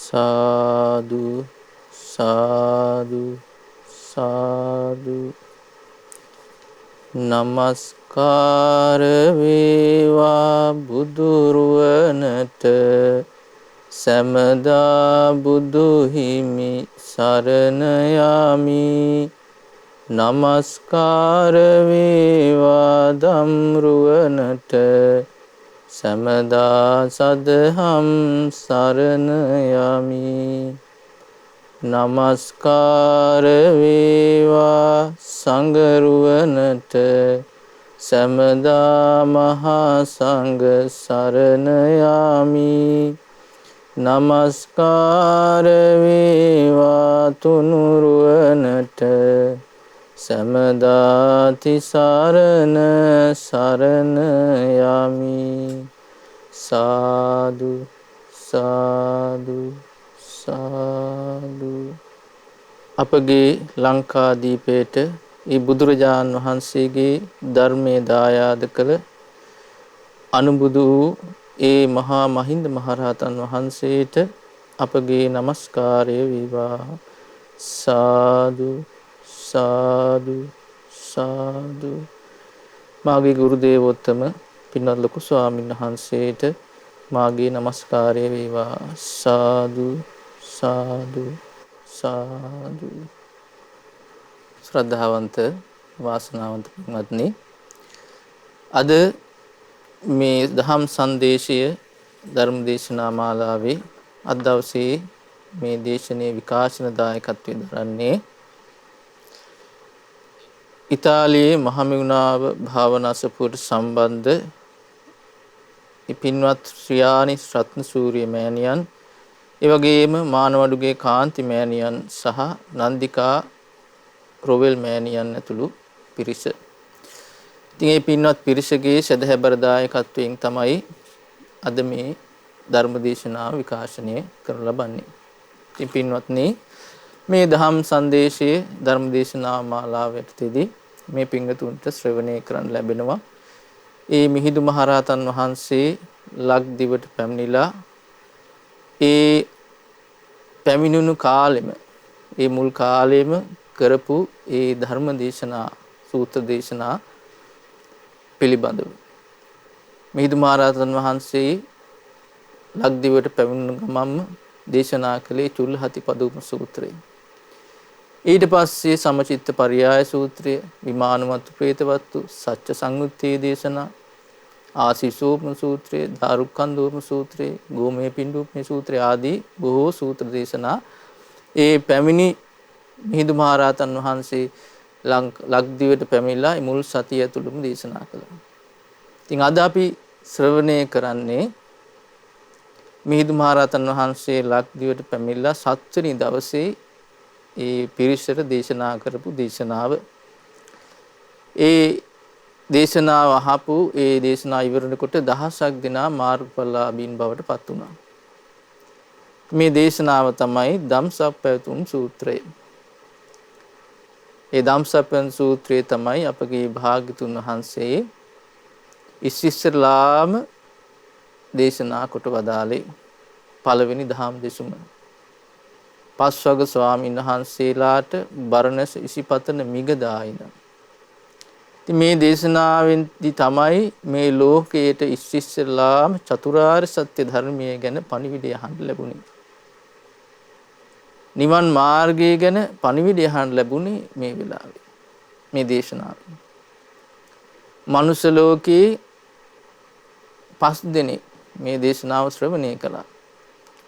සාදු සාදු සාදු නමස්කාර වේවා බුදුරුවනට සැමදා බුදු හිමි සරණ යමි නමස්කාර වේවා ධම්රුවනට සැමදා සදහම් සරණ යමි නමස්කාර වේවා සංඝරුවනට සැමදා මහා සංඝ සරණ යමි නමස්කාර වේවා තුනුරුවනට සැමදා තිසරණ සරණ යමි සාදු සාදු සාදු අපගේ ලංකාදීපයට ඒ බුදුරජාණන් වහන්සේගේ ධර්මයේ දායාද කළ අනුබුදු වූ ඒ මහා මහින්ද මහරහතන් වහන්සේට අපගේ নমස්කාරය වේවා සාදු සාදු සාදු මාගේ ගුරු දේවෝත්තම පින්වත් ලොකු ස්වාමීන් වහන්සේට මාගේ নমස්කාරය වේවා සාදු සාදු සාදු ශ්‍රද්ධාවන්ත වාසනාවන්ත පින්වත්නි අද මේ දහම් සංදේශය ධර්ම දේශනා මාලාවේ අද දවසේ මේ දේශනයේ විකාශන දායකත්වයෙන් දරන්නේ ඉතාලියේ මහමෙවුනාව භාවනා සපුවට සම්බන්ධ පින්වත් ශ්‍රියානි රත්නසූරිය මෑණියන් ඒ වගේම මානවඩුගේ කාන්ති මෑණියන් සහ නන්දිකා රොවෙල් මෑණියන් ඇතුළු පිරිස. ඉතින් මේ පින්වත් පිරිසගේ සදහැබර දායකත්වයෙන් තමයි අද මේ ධර්ම දේශනාව විකාශනය කරනු ලබන්නේ. ඉතින් පින්වත්නි මේ දහම් සංදේශයේ ධර්ම දේශනා මාලාවේදී මේ පින්වතුන්ට ශ්‍රවණය කරන්න ලැබෙනවා. ඒ මිහිඳු මහරහතන් වහන්සේ ලක්දිවට පැමිණිලා ඒ පැමිණුණු කාලෙම ඒ මුල් කාලෙම කරපු ඒ ධර්ම දේශනා සූත්‍ර දේශනා පිළිබඳව මිහිඳු මහරහතන් වහන්සේ ලක්දිවට පැමිණුණු ගමන්ම දේශනා කළේ චුල්ලහතිපදූපම සූත්‍රය. ඊට පස්සේ සමචිත්ත පරියාය සූත්‍රය, විමානවත්තු ප්‍රේතවත්තු, සත්‍ය සංයුත්තේ දේශනා, ආසීසෝපම සූත්‍රය, දාරුක්ඛන්දෝපම සූත්‍රය, ගෝමේ පිණ්ඩූපම සූත්‍රය ආදී බොහෝ සූත්‍ර දේශනා ඒ පැමිණි මිහිඳු මහරහතන් වහන්සේ ලක්දිවට පැමිණලා මුල් සතිය ඇතුළතම දේශනා කළා. ඉතින් අද අපි ශ්‍රවණය කරන්නේ මිහිඳු මහරහතන් වහන්සේ ලක්දිවට පැමිණලා 7 වෙනි දවසේ ඒ පිරිසට දේශනා කරපු දේශනාව. ඒ දේශනාව අහපු ඒ දේශනා ඉවරනකොට දහසක් දෙනා මාර්ගඵලලාභීන් බවට පත් වුණා. මේ දේශනාව තමයි ධම්සප්පවතුම් සූත්‍රය. ඒ ධම්සප්පවතුම් සූත්‍රය තමයි අපගේ භාග්‍යතුන් වහන්සේ ඉස්සෙල්ලාම දේශනා කොට වදාළේ පළවෙනි දහම් දෙසුම. පස්වග ස්වාමීන් වහන්සේලාට බරණැස ඉසිපතන මිගදායින. ඉතින් මේ දේශනාවෙන්දී තමයි මේ ලෝකයට ඉස්සෙල්ලාම චතුරාර්ය සත්‍ය ධර්මයේ ගැන පණිවිඩය අහන්න ලැබුණේ. නිවන් මාර්ගය ගැන පණිවිඩය අහන්න ලැබුණේ මේ වෙලාවේ. මේ දේශනාවෙන්. මනුෂ්‍ය ලෝකේ 5 දෙනෙක් මේ දේශනාව ශ්‍රවණය කළා.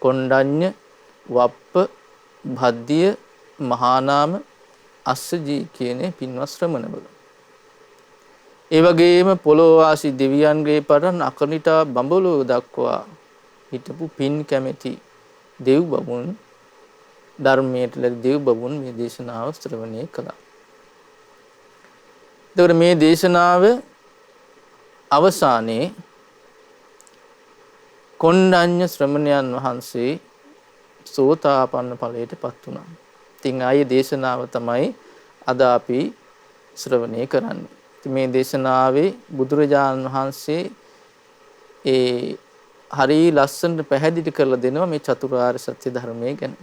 කොණ්ඩඤ්ඤ, වප්ප, භද්දිය, මහානාම, අස්සජී කියන පින්වත් ශ්‍රමණවරු. ඒ වගේම පොළොව වාසී දෙවියන්ගේ පටන් අකනිටා බඹලොව දක්වා හිටපු පින් කැමැති දෙව් බඹුන් ධර්මයට ලැබි දෙව් බඹුන් මේ දේශනාව ශ්‍රවණය කළා. එතකොට මේ දේශනාව අවසානයේ කොණ්ඩඤ්ඤ ශ්‍රමණයන් වහන්සේ සෝතාපන්න ඵලයට පත් වුණා. ඉතින් ආයේ දේශනාව තමයි අද අපි ශ්‍රවණය කරන්නේ. ඉතින් මේ දේශනාවේ බුදුරජාණන් වහන්සේ ඒ හරි ලස්සනට පැහැදිලි කරලා දෙනවා මේ චතුරාර්ය සත්‍ය ධර්මයේ ගැන.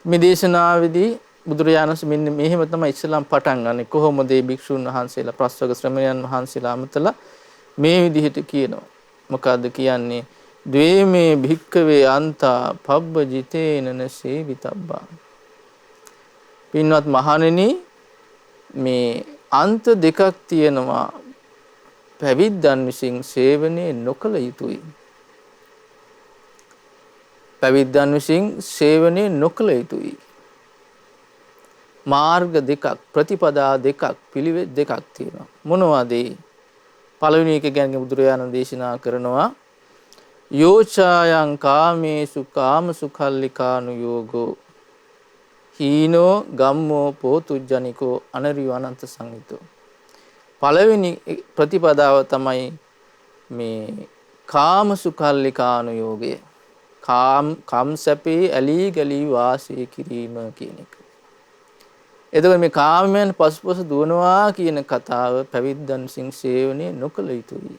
මේ දේශනාවේදී බුදුරජාණන් වහන්සේ මෙන්න මෙහෙම තමයි ඉස්ලාම් පටන් ගන්නේ. කොහොමද මේ භික්ෂුන් වහන්සේලා ප්‍රස්වග ශ්‍රමණයන් වහන්සේලා අමතලා මේ විදිහට කියනවා. මොකද්ද කියන්නේ? ද්වේමේ භික්ඛවේ අන්තා පබ්බජිතේනන සේවිතබ්බා. පින්වත් මහණෙනි, මේ අන්ත දෙකක් තියෙනවා පැවිද්දන් විසින් සේවනයේ නොකළ යුතුයි. පැවිද්දන් විසින් සේවනයේ නොකළ යුතුයි. මාර්ග දෙකක්, ප්‍රතිපදා දෙකක්, පිළිවෙත් දෙකක් තියෙනවා. මොනවද? පළවෙනි එක ගැන බුදුරජාණන් දේශනා කරනවා යෝචායන් කාමේසු කාමසුඛල්ලිකානුයෝගෝ හීනෝ ගම්මෝ පෝතුජ්ජනිකෝ අනරියෝ අනන්ත සංහිතෝ. පළවෙනි ප්‍රතිපදාව තමයි මේ කාමසුඛල්ලිකානුයෝගය. කාම් සැපේ ඇලී ගලී වාසය කිරීම කියන එක. එතකොට මේ කාමයන් පසුපස දුවනවා කියන කතාව පැවිද්දන් විසින් සේවනයේ නොකළ යුතුයි.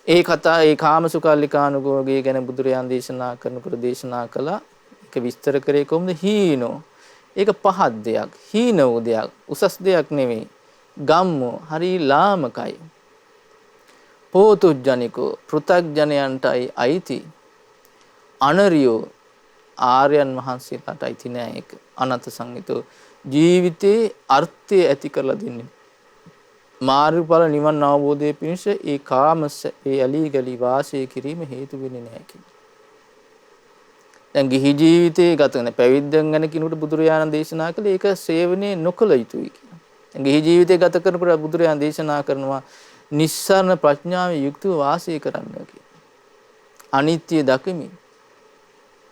ඒ කතාව ඒ කාමසුඛල්ලිකානුයෝගය ගැන බුදුරජාන් දේශනා කරනකොට දේශනා කළා. ඒක විස්තර කරේ කොහොමද? හීනෝ. ඒක පහත් දෙයක්, හීන වූ දෙයක්, උසස් දෙයක් නෙවෙයි. ගම්මෝ හරි ලාමකයි. පෝතුජ්ජනිකෝ පෘථග්ජනයන්ටයි අයිති. අනරියෝ ආර්යයන් වහන්සේලාට අයිති නෑ ඒක. අනන්ත සංහිතෝ ජීවිතේ අර්ථය ඇති කරලා දෙන්නේ. මාර්ගඵල නිවන් අවබෝධයේ පිණිස ඒ කාමස ඒ ඇලී ගලී වාසය කිරීම හේතු වෙන්නේ නෑ කියන්නේ. දැන් ගිහි ජීවිතේ ගත කරන පැවිද්දන් ගැන කිනුට බුදුරජාණන් දේශනා කළේ ඒක සේවනයේ නොකළ යුතුයි කියලා. දැන් ගිහි ජීවිතේ ගත කරනකොට බුදුරජාණන් දේශනා කරනවා නිස්සාරණ ප්‍රඥාවේ යුක්තව වාසය කරන්න කියලා. අනිත්‍ය දකිමින්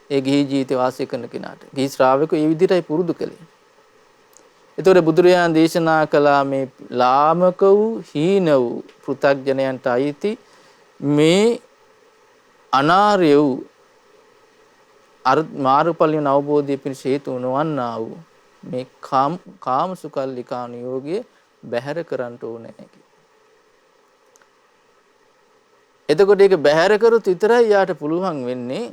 ඒ ගිහි ජීවිතේ වාසය කරන කෙනාට ගිහි ශ්‍රාවකෝ මේ විදිහටයි පුරුදු කළේ. ඒතකොට බුදුරජාණන් දේශනා කළා මේ ලාමක වූ හීන වූ පෘථග්ජනයන්ට අයිති මේ අනාර්ය වූ මාර්ගඵල අවබෝධය පිණිස හේතු වන්නා වූ මේ කාමසුඛල්ලිකානුයෝගය බැහැර කරන්න ඕනේ කියලා. එතකොට ඒක බැහැර කරොත් විතරයි යාට පුළුවන් වෙන්නේ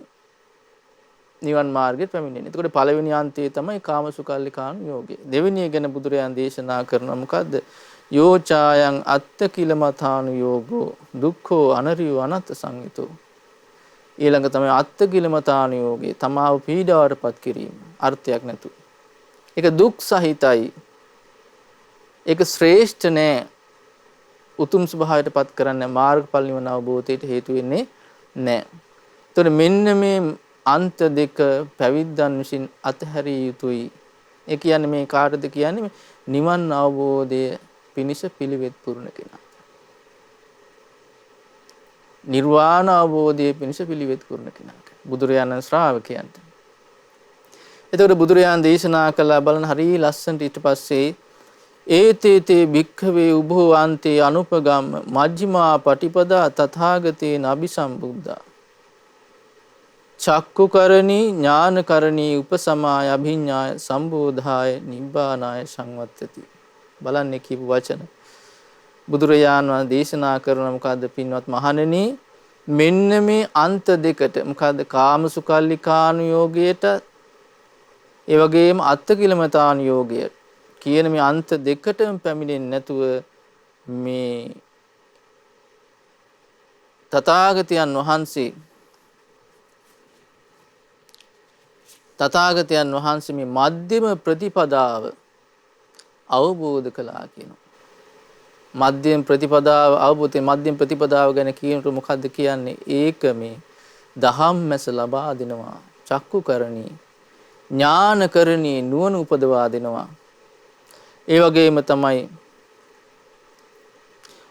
නිවන් මාර්ගයට පැමිණෙන්න. එතකොට පළවෙනි අන්තය තමයි කාමසුඛල්ලිකානුයෝගය. දෙවෙනි එක ගැන බුදුරජාන් දේශනා කරනවා මොකද්ද? යෝචායන් අත්තකිලමතානුයෝගෝ දුක්ඛෝ අනරියෝ අනත්ත සංහිතෝ. ඊළඟ තමයි අත්තකිලමතානුයෝගය. තමාව පීඩාවටපත් කිරීම. අර්ථයක් නැතු. ඒක දුක් සහිතයි. ඒක ශ්‍රේෂ්ඨ නෑ. උතුම් ස්වභාවයටපත් කරන්නේ මාර්ගඵල නිවන අවබෝධයට හේතු වෙන්නේ නෑ. ඒතකොට මෙන්න මේ අන්ත දෙක පැවිද්දන් විසින් අතහැරිය යුතුයි. ඒ කියන්නේ මේ කාටද කියන්නේ? නිවන් අවබෝධය පිණිස පිළිවෙත් පුරන කෙනා. නිර්වාණ අවබෝධය පිණිස පිළිවෙත් පුරන කෙනාට. බුදුරජාණන් ශ්‍රාවකයන්ට. එතකොට බුදුරජාණන් දේශනා කළා බලන හරිය ලස්සනට ඊට පස්සේ ඒතේතේ භික්ඛවේ උභෝ අන්තේ අනුපගම්ම මජ්ක්‍ධිමා පටිපදා තථාගතේන අபிසම්බුද්ධා චක්කුකරණී ඥානකරණී උපසමාය අභිඥාය සම්බෝධාය නිබ්බානාය සංවත්තති. බලන්නේ කියපු වචන බුදුරජාණන් වහන්සේ දේශනා කරන මොකද්ද පින්වත් මහණෙනි? මෙන්න මේ අන්ත දෙකට මොකද්ද? කාමසුඛල්ලිකානුයෝගයට ඒ වගේම අත්තකිලමතානුයෝගය කියන මේ අන්ත දෙකටම පැමිණෙන්නේ නැතුව මේ තථාගතයන් වහන්සේ මේ මධ්‍යම ප්‍රතිපදාව අවබෝධ කළා කියනවා. මධ්‍යම ප්‍රතිපදාව අවබෝධයේ මධ්‍යම ප්‍රතිපදාව ගැන කියනකොට මොකද්ද කියන්නේ? ඒක මේ දහම්මැස ලබා දෙනවා. චක්කුකරණී ඥානකරණී නුවණ උපදවා දෙනවා. ඒ වගේම තමයි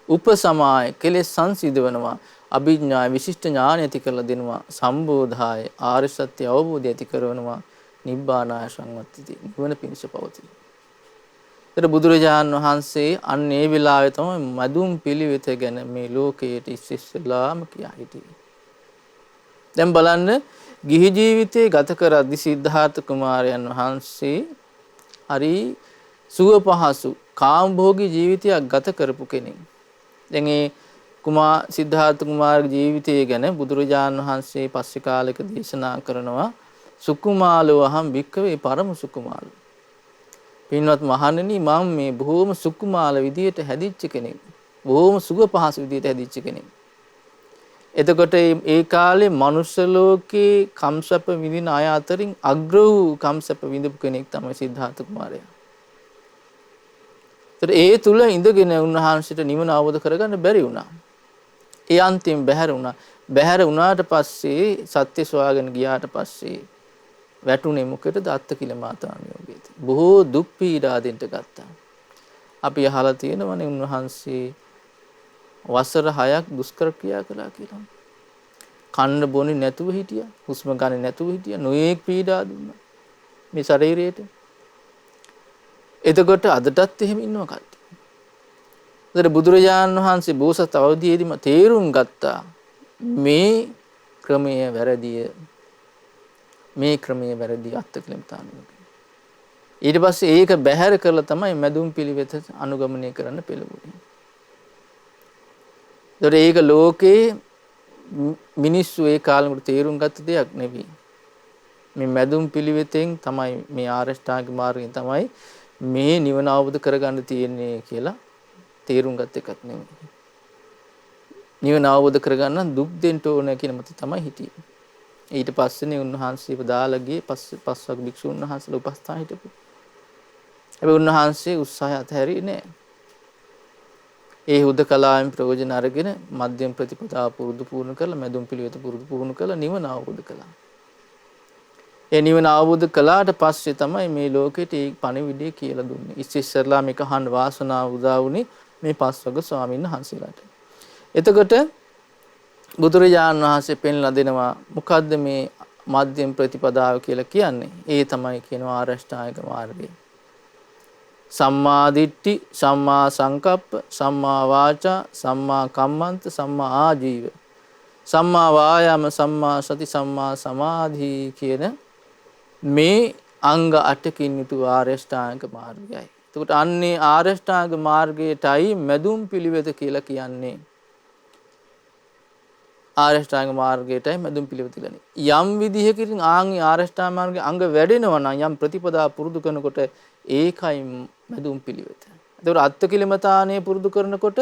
උපසමාය කෙලෙස් සංසිඳවනවා. අභිඥා විශිෂ්ට ඥාන ඇති කරලා දෙනවා. සම්බෝධාය ආර්ය සත්‍ය අවබෝධය ඇති කරනවා. නිබ්බානාය සංවත්තති නිවන පිණිස පවතින. ඒතර බුදුරජාණන් වහන්සේ අන්න ඒ වෙලාවේ තමයි මදුම් පිළිවෙත ගැන මේ ලෝකයට ඉස්සෙල්ලාම කියා හිටියේ. දැන් බලන්න ගිහි ජීවිතේ ගත කරද්දී සිද්ධාර්ථ කුමාරයන් වහන්සේ හරි සුව පහසු කාමභෝගී ජීවිතයක් ගත කරපු කෙනෙක්. දැන් ඒ සිද්ධාර්ථ කුමාරගේ ජීවිතය ගැන බුදුරජාණන් වහන්සේ පස්සේ කාලෙක දේශනා කරනවා සුකුමාලෝ අහම් භික්ඛවේ පරම සුකුමාලෝ. පින්වත් මහණෙනි මම මේ බොහොම සුකුමාල විදියට හැදිච්ච කෙනෙක්. බොහොම සුග පහසු විදියට හැදිච්ච කෙනෙක්. එතකොට ඒ කාලේ මනුෂ්‍ය ලෝකේ කම්සප්ප විඳින අය අතරින් අග්‍ර වූ කම්සප්ප විඳපු කෙනෙක් තමයි සිද්ධාර්ථ කුමාරයා. ඒතර ඒ තුල ඉඳගෙන උන්වහන්සේට නිවන අවබෝධ කරගන්න බැරි වුණා. ඒ අන්තිම බැහැර වුණා. බැහැර වුණාට පස්සේ සත්‍ය සොයාගෙන ගියාට පස්සේ වැටුනේ මොකටද? අත්තිකිලමතාණියෝගේද. බොහෝ දුක් පීඩා දෙන්න ගත්තා. අපි අහලා තියෙනවනේ උන්වහන්සේ වසර 6ක් දුෂ්කර ක්‍රියා කළා කියලා. කන්න බොන්නේ නැතුව හිටියා. හුස්ම ගන්න නැතුව හිටියා. නොයේක් පීඩා දුන්නා මේ ශරීරයට. එතකොට අදටත් එහෙම ඉන්නවා කට්ටිය. ඒතර බුදුරජාණන් වහන්සේ බෝසත් අවදීයේදීම තේරුම් ගත්තා මේ ක්‍රමය වැරදිය. මේ ක්‍රමය වැරදි අත්තිකිලමතාණියෝගය. ඊට පස්සේ ඒක බැහැර කරලා තමයි මැදුම් පිළිවෙත අනුගමනය කරන්න පෙළඹුණේ. ඒතර ඒක ලෝකේ මිනිස්සු ඒ කාලෙකට තේරුම් ගත්ත දෙයක් නෙවෙයි. මේ මැදුම් පිළිවෙතෙන් තමයි මේ ආරෂ්ඨාංග මාර්ගයෙන් තමයි මේ නිවන අවබෝධ කරගන්න තියෙන්නේ කියලා තේරුම් ගත් එකක් නෙවෙයි. නිවන අවබෝධ කරගන්න දුක් දෙන්න ඕන කියන මත තමයි හිටියේ. ඊට පස්සේනේ උන්වහන්සේව දාලා ගියේ පස්වග භික්ෂුන් වහන්සේලා උපස්ථාන හිටපු. හැබැයි උන්වහන්සේ උත්සාහය අතහැරියේ නෑ. ඒ හුදකලාවෙන් ප්‍රයෝජන අරගෙන මධ්‍යම ප්‍රතිපදාව පුරුදු පුහුණු කරලා මැදුම් පිළිවෙත පුරුදු පුහුණු කරලා නිවන අවබෝධ කළා. ඒ නිවන අවබෝධ කළාට පස්සේ තමයි මේ ලෝකෙට ඒ පණිවිඩය කියලා දුන්නේ. ඉස්සෙල්ලා මේක අහන්න වාසනාව උදා වුණේ මේ පස්වග ස්වාමීන් වහන්සේලාට. එතකොට බුදුරජාණන් වහන්සේ පෙන්ලා දෙනවා මොකද්ද මේ මධ්‍යම ප්‍රතිපදාව කියලා කියන්නේ? ඒ තමයි කියනවා ආරෂ්ඨායක මාර්ගය. සම්මා දිට්ඨි, සම්මා සංකප්ප, සම්මා වාචා, සම්මා කම්මන්ත, සම්මා ආජීව, සම්මා වායාම, සම්මා සති, සම්මා සමාධි කියන මේ අංග 8කින් යුතු ආරෂ්ඨාංග මාර්ගයයි. එතකොට අන්නේ ආරෂ්ඨාංග මාර්ගයටයි මැදුම් පිළිවෙත කියලා කියන්නේ. ආරෂ්ඨාංග මාර්ගයටයි මැදුම් පිළිවෙත කියන්නේ. යම් විදිහකින් ආන්ගේ ආරෂ්ඨාංග මාර්ගයේ අංග වැඩෙනවා නම් යම් ප්‍රතිපදා පුරුදු කරනකොට ඒකයි මැදුම් පිළිවෙත. එතකොට අත්තිකිලමතාණය පුරුදු කරනකොට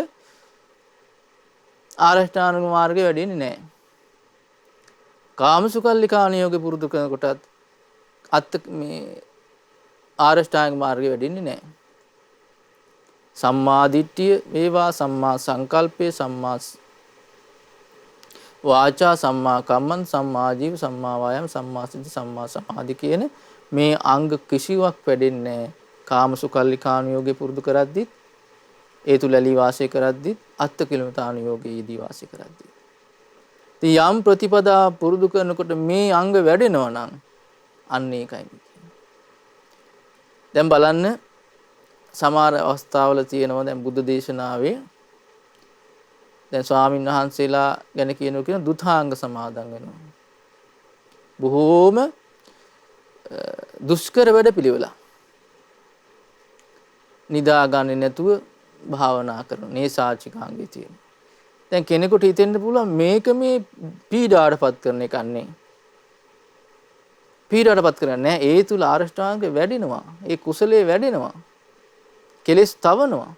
ආරෂ්ඨාංග මාර්ගය වැඩෙන්නේ නැහැ. කාමසුකල්ලිකාණියෝගේ පුරුදු කරනකොටත් මේ ආරෂ්ඨාංග මාර්ගය වැඩෙන්නේ නැහැ. සම්මා දිට්ඨිය වේවා, සම්මා සංකල්පය, සම්මා වාචා, සම්මා කම්මන්ත, සම්මා ආජීව, සම්මා වායාම, සම්මා සති, සම්මා සමාධි කියන මේ අංග කිසිවක් වැඩෙන්නේ නැහැ. කාමසුකල්ලිකාණියෝගේ පුරුදු කරද්දිත්, ඒ තුල ඇලී වාසය කරද්දිත්, අත්තිකිලමතාණියෝගයේදී වාසය කරද්දිත්. ඉතින් යම් ප්‍රතිපදා පුරුදු කරනකොට මේ අංග වැඩෙනවා නම් අන්න ඒකයි. දැන් බලන්න සමහර අවස්ථාවල තියෙනවා දැන් බුද්ධ දේශනාවේ දැන් ස්වාමීන් වහන්සේලා ගැන කියන දුතාංග සමාදන් වෙනවා. බොහෝම දුෂ්කර වැඩ පිළිවෙලා. නිදාගන්නේ නැතුව භාවනා කරන මේ සාචිකාංගේ තියෙන. දැන් කෙනෙකුට හිතෙන්න පුළුවන් මේක මේ පීඩාවටපත් කරන එකක් නේ. පීඩාවටපත් කරන්නේ නැහැ. ඒ තුල ආරෂ්ඨාංග වැඩෙනවා. ඒ කුසලයේ වැඩෙනවා. කෙලෙස් තවනවා.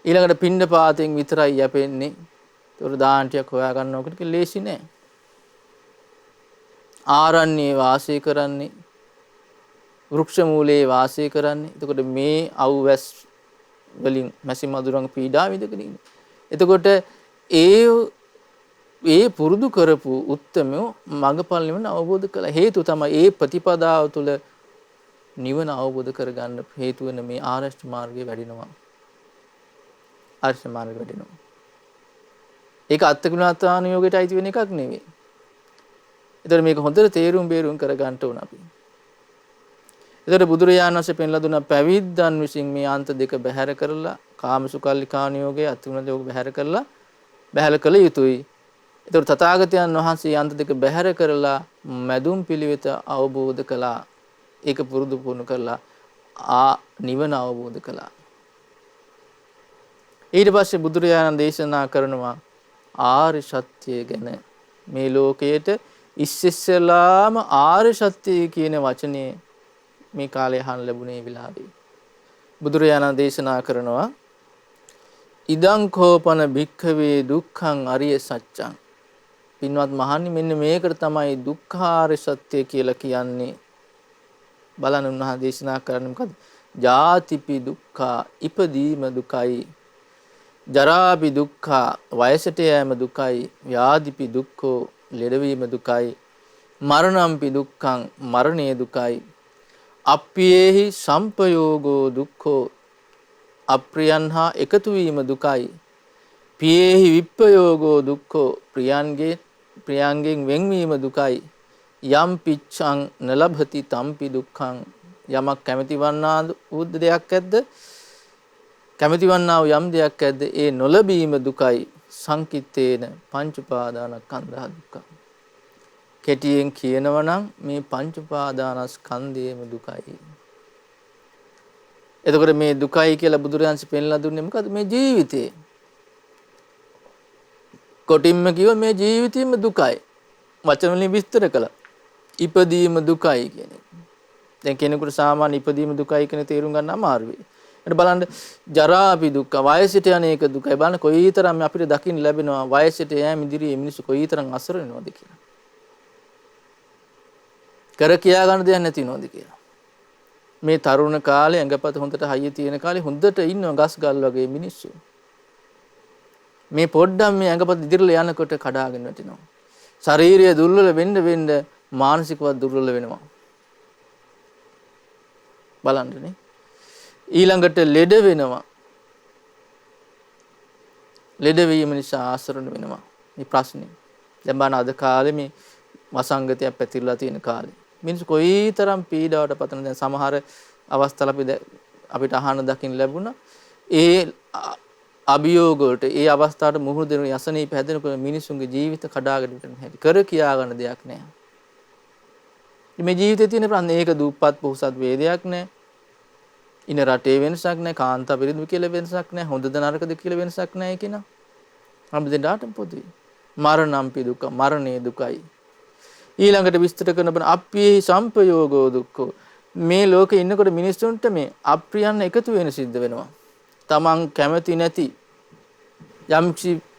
ඊළඟට පින්ඩ පාතෙන් විතරයි යැපෙන්නේ. ඒතර දාන ටිකක් හොයා ගන්නවකට ලේසි නෑ. ආරණ්‍යයේ වාසය කරන්නේ, වෘක්ෂ මූලයේ වාසය කරන්නේ. එතකොට මේ අවුවැස් වලින් මැසි මදුරන් පීඩා විඳගෙන ඉන්නේ. එතකොට ඒ පුරුදු කරපු උත්තමෝ මඟපල් නිවන අවබෝධ කළා. හේතුව තමයි ඒ ප්‍රතිපදාව තුළ නිවන අවබෝධ කරගන්න හේතු වෙන මේ ආරෂ්ඨ මාර්ගය වැඩිනවා. ආරෂ්ඨ මාර්ගය වැඩිනවා. ඒක අත්තිකිලමතාණියෝගයට අයිති වෙන එකක් නෙවෙයි. ඒතර මේක හොඳට තේරුම් බේරුම් කරගන්න ඕන අපි. ඒතර බුදුරජාණන් වහන්සේ පෙන්ලා දුන්නා පැවිද්දන් විසින් මේ අන්ත දෙක බැහැර කරලා කාමසුකල්ලිකාණියෝගයේ අත්තිකිලමතාණියෝගය බැහැර කළ යුතුයි. ඒතර තථාගතයන් වහන්සේ අන්ත දෙක බැහැර කරලා මැදුම් පිළිවෙත අවබෝධ කළා. ඒක පුරුදු පුහුණු කරලා නිවන අවබෝධ කළා. ඊට පස්සේ බුදුරජාණන් දේශනා කරනවා ආර්ය සත්‍ය ගැන. මේ ලෝකයේට ඉස්සෙල්ලාම ආර්ය සත්‍ය කියන වචනේ මේ කාලේ අහන්න ලැබුණේ විලාවේ. බුදුරජාණන් දේශනා කරනවා ඉදං කෝපන භික්ඛවේ දුක්ඛං අරිය සත්‍යං. පින්වත් මහණනි මෙන්න මේකට තමයි දුක්ඛාර සත්‍ය කියලා කියන්නේ. බලන්න උන්වහන්සේ දේශනා කරන්නේ මොකද්ද? ජාතිපි දුක්ඛා ඉපදීම දුකයි. ජරාපි දුක්ඛා වයසට යෑම දුකයි. ව්‍යාධිපි දුක්ඛෝ ලෙඩවීම දුකයි. මරණම්පි දුක්ඛං මරණය දුකයි. අප්පියේහි සම්පයෝගෝ දුක්ඛෝ අප්‍රියන් හා එකතු වීම දුකයි. පියේහි විප්පයෝගෝ දුක්ඛෝ ප්‍රියංගෙන් වෙන්වීම දුකයි. යම් පිච්ඡං නලභති තම්පි දුක්ඛං යමක් කැමැති වන්නා වූ දෙයක් ඇද්ද? කැමැති වන්නා වූ යම් දෙයක් ඇද්ද? ඒ නොලබීම දුකයි. සංකිට්ඨේන පංච උපාදානස්කන්ධා දුක්ඛ. කෙටියෙන් කියනවා නම් මේ පංච උපාදානස්කන්ධයේම දුකයි. එතකොට මේ දුකයි කියලා බුදුරජාන්සේ පෙන්ලා දුන්නේ මොකද්ද? මේ ජීවිතේ. කොටින්ම කිව්ව මේ ජීවිතේම දුකයි. වචන වලින් විස්තර කළා. ඉපදීම දුකයි කියන්නේ. දැන් කෙනෙකුට සාමාන්‍ය ඉපදීම දුකයි කියන තේරුම් ගන්න අමාරුයි. ඊට බලන්න ජරාපි දුක්ඛ වයසට යන එක දුකයි. බලන්න කොයිතරම් අපිට දකින්න ලැබෙනවා වයසට යෑම ඉදිරියේ මිනිස්සු කොයිතරම් අසරණ වෙනවද කියලා. කර කියා ගන්න දෙයක් නැති වෙනවද කියලා. මේ තරුණ කාලේ ඇඟපත හොඳට හයිය තියෙන කාලේ හොඳට ඉන්නවා ගස් ගල් වගේ මිනිස්සු. මේ පොඩ්ඩක් මේ ඇඟපත ඉදිරියට යනකොට කඩාගෙන වැටෙනවා. ශාරීරිය දුර්වල වෙන්න මානසිකවත් දුර්වල වෙනවා. බලන්නනේ. ඊළඟට ලෙඩ වෙනවා. ලෙඩ වීම නිසා ආසරණ වෙනවා. මේ ප්‍රශ්නේ. දැන් බලන්න අද කාලේ මේ වසංගතයක් පැතිරලා තියෙන කාලේ. මිනිස්සු කොයිතරම් පීඩාවට පතන දැන් සමහර අවස්ථාවල අපිට අහන්න දකින්න ලැබුණා. ඒ අභියෝග වලට ඒ අවස්ථාවට මුහුණ දෙන යසනීප හැදෙනකොට මිනිසුන්ගේ ජීවිත කඩාගෙන යන හැටි කර කියා ගන්න දෙයක් නැහැ. මේ ජීවිතේ තියෙන ප්‍රශ්න ඒක දුප්පත් පොහොසත් වේදයක් නැහැ. ඉන රටේ වෙනසක් නැහැ. කාන්තා පිරිදු කියලා වෙනසක් නැහැ. හොඳද නරකද කියලා වෙනසක් නැහැ කියනවා. අපි දෙන්නට පොදුයි. මරණම්පි දුක මරණේ දුකයි. ඊළඟට විස්තර කරන බන අප්පියේ සම්පයෝගෝ දුක්ඛෝ. මේ ලෝකේ ඉන්නකොට මිනිස්සුන්ට මේ අප්‍රියයන් එකතු වෙන සිද්ධ වෙනවා. තමන් කැමති නැති යම්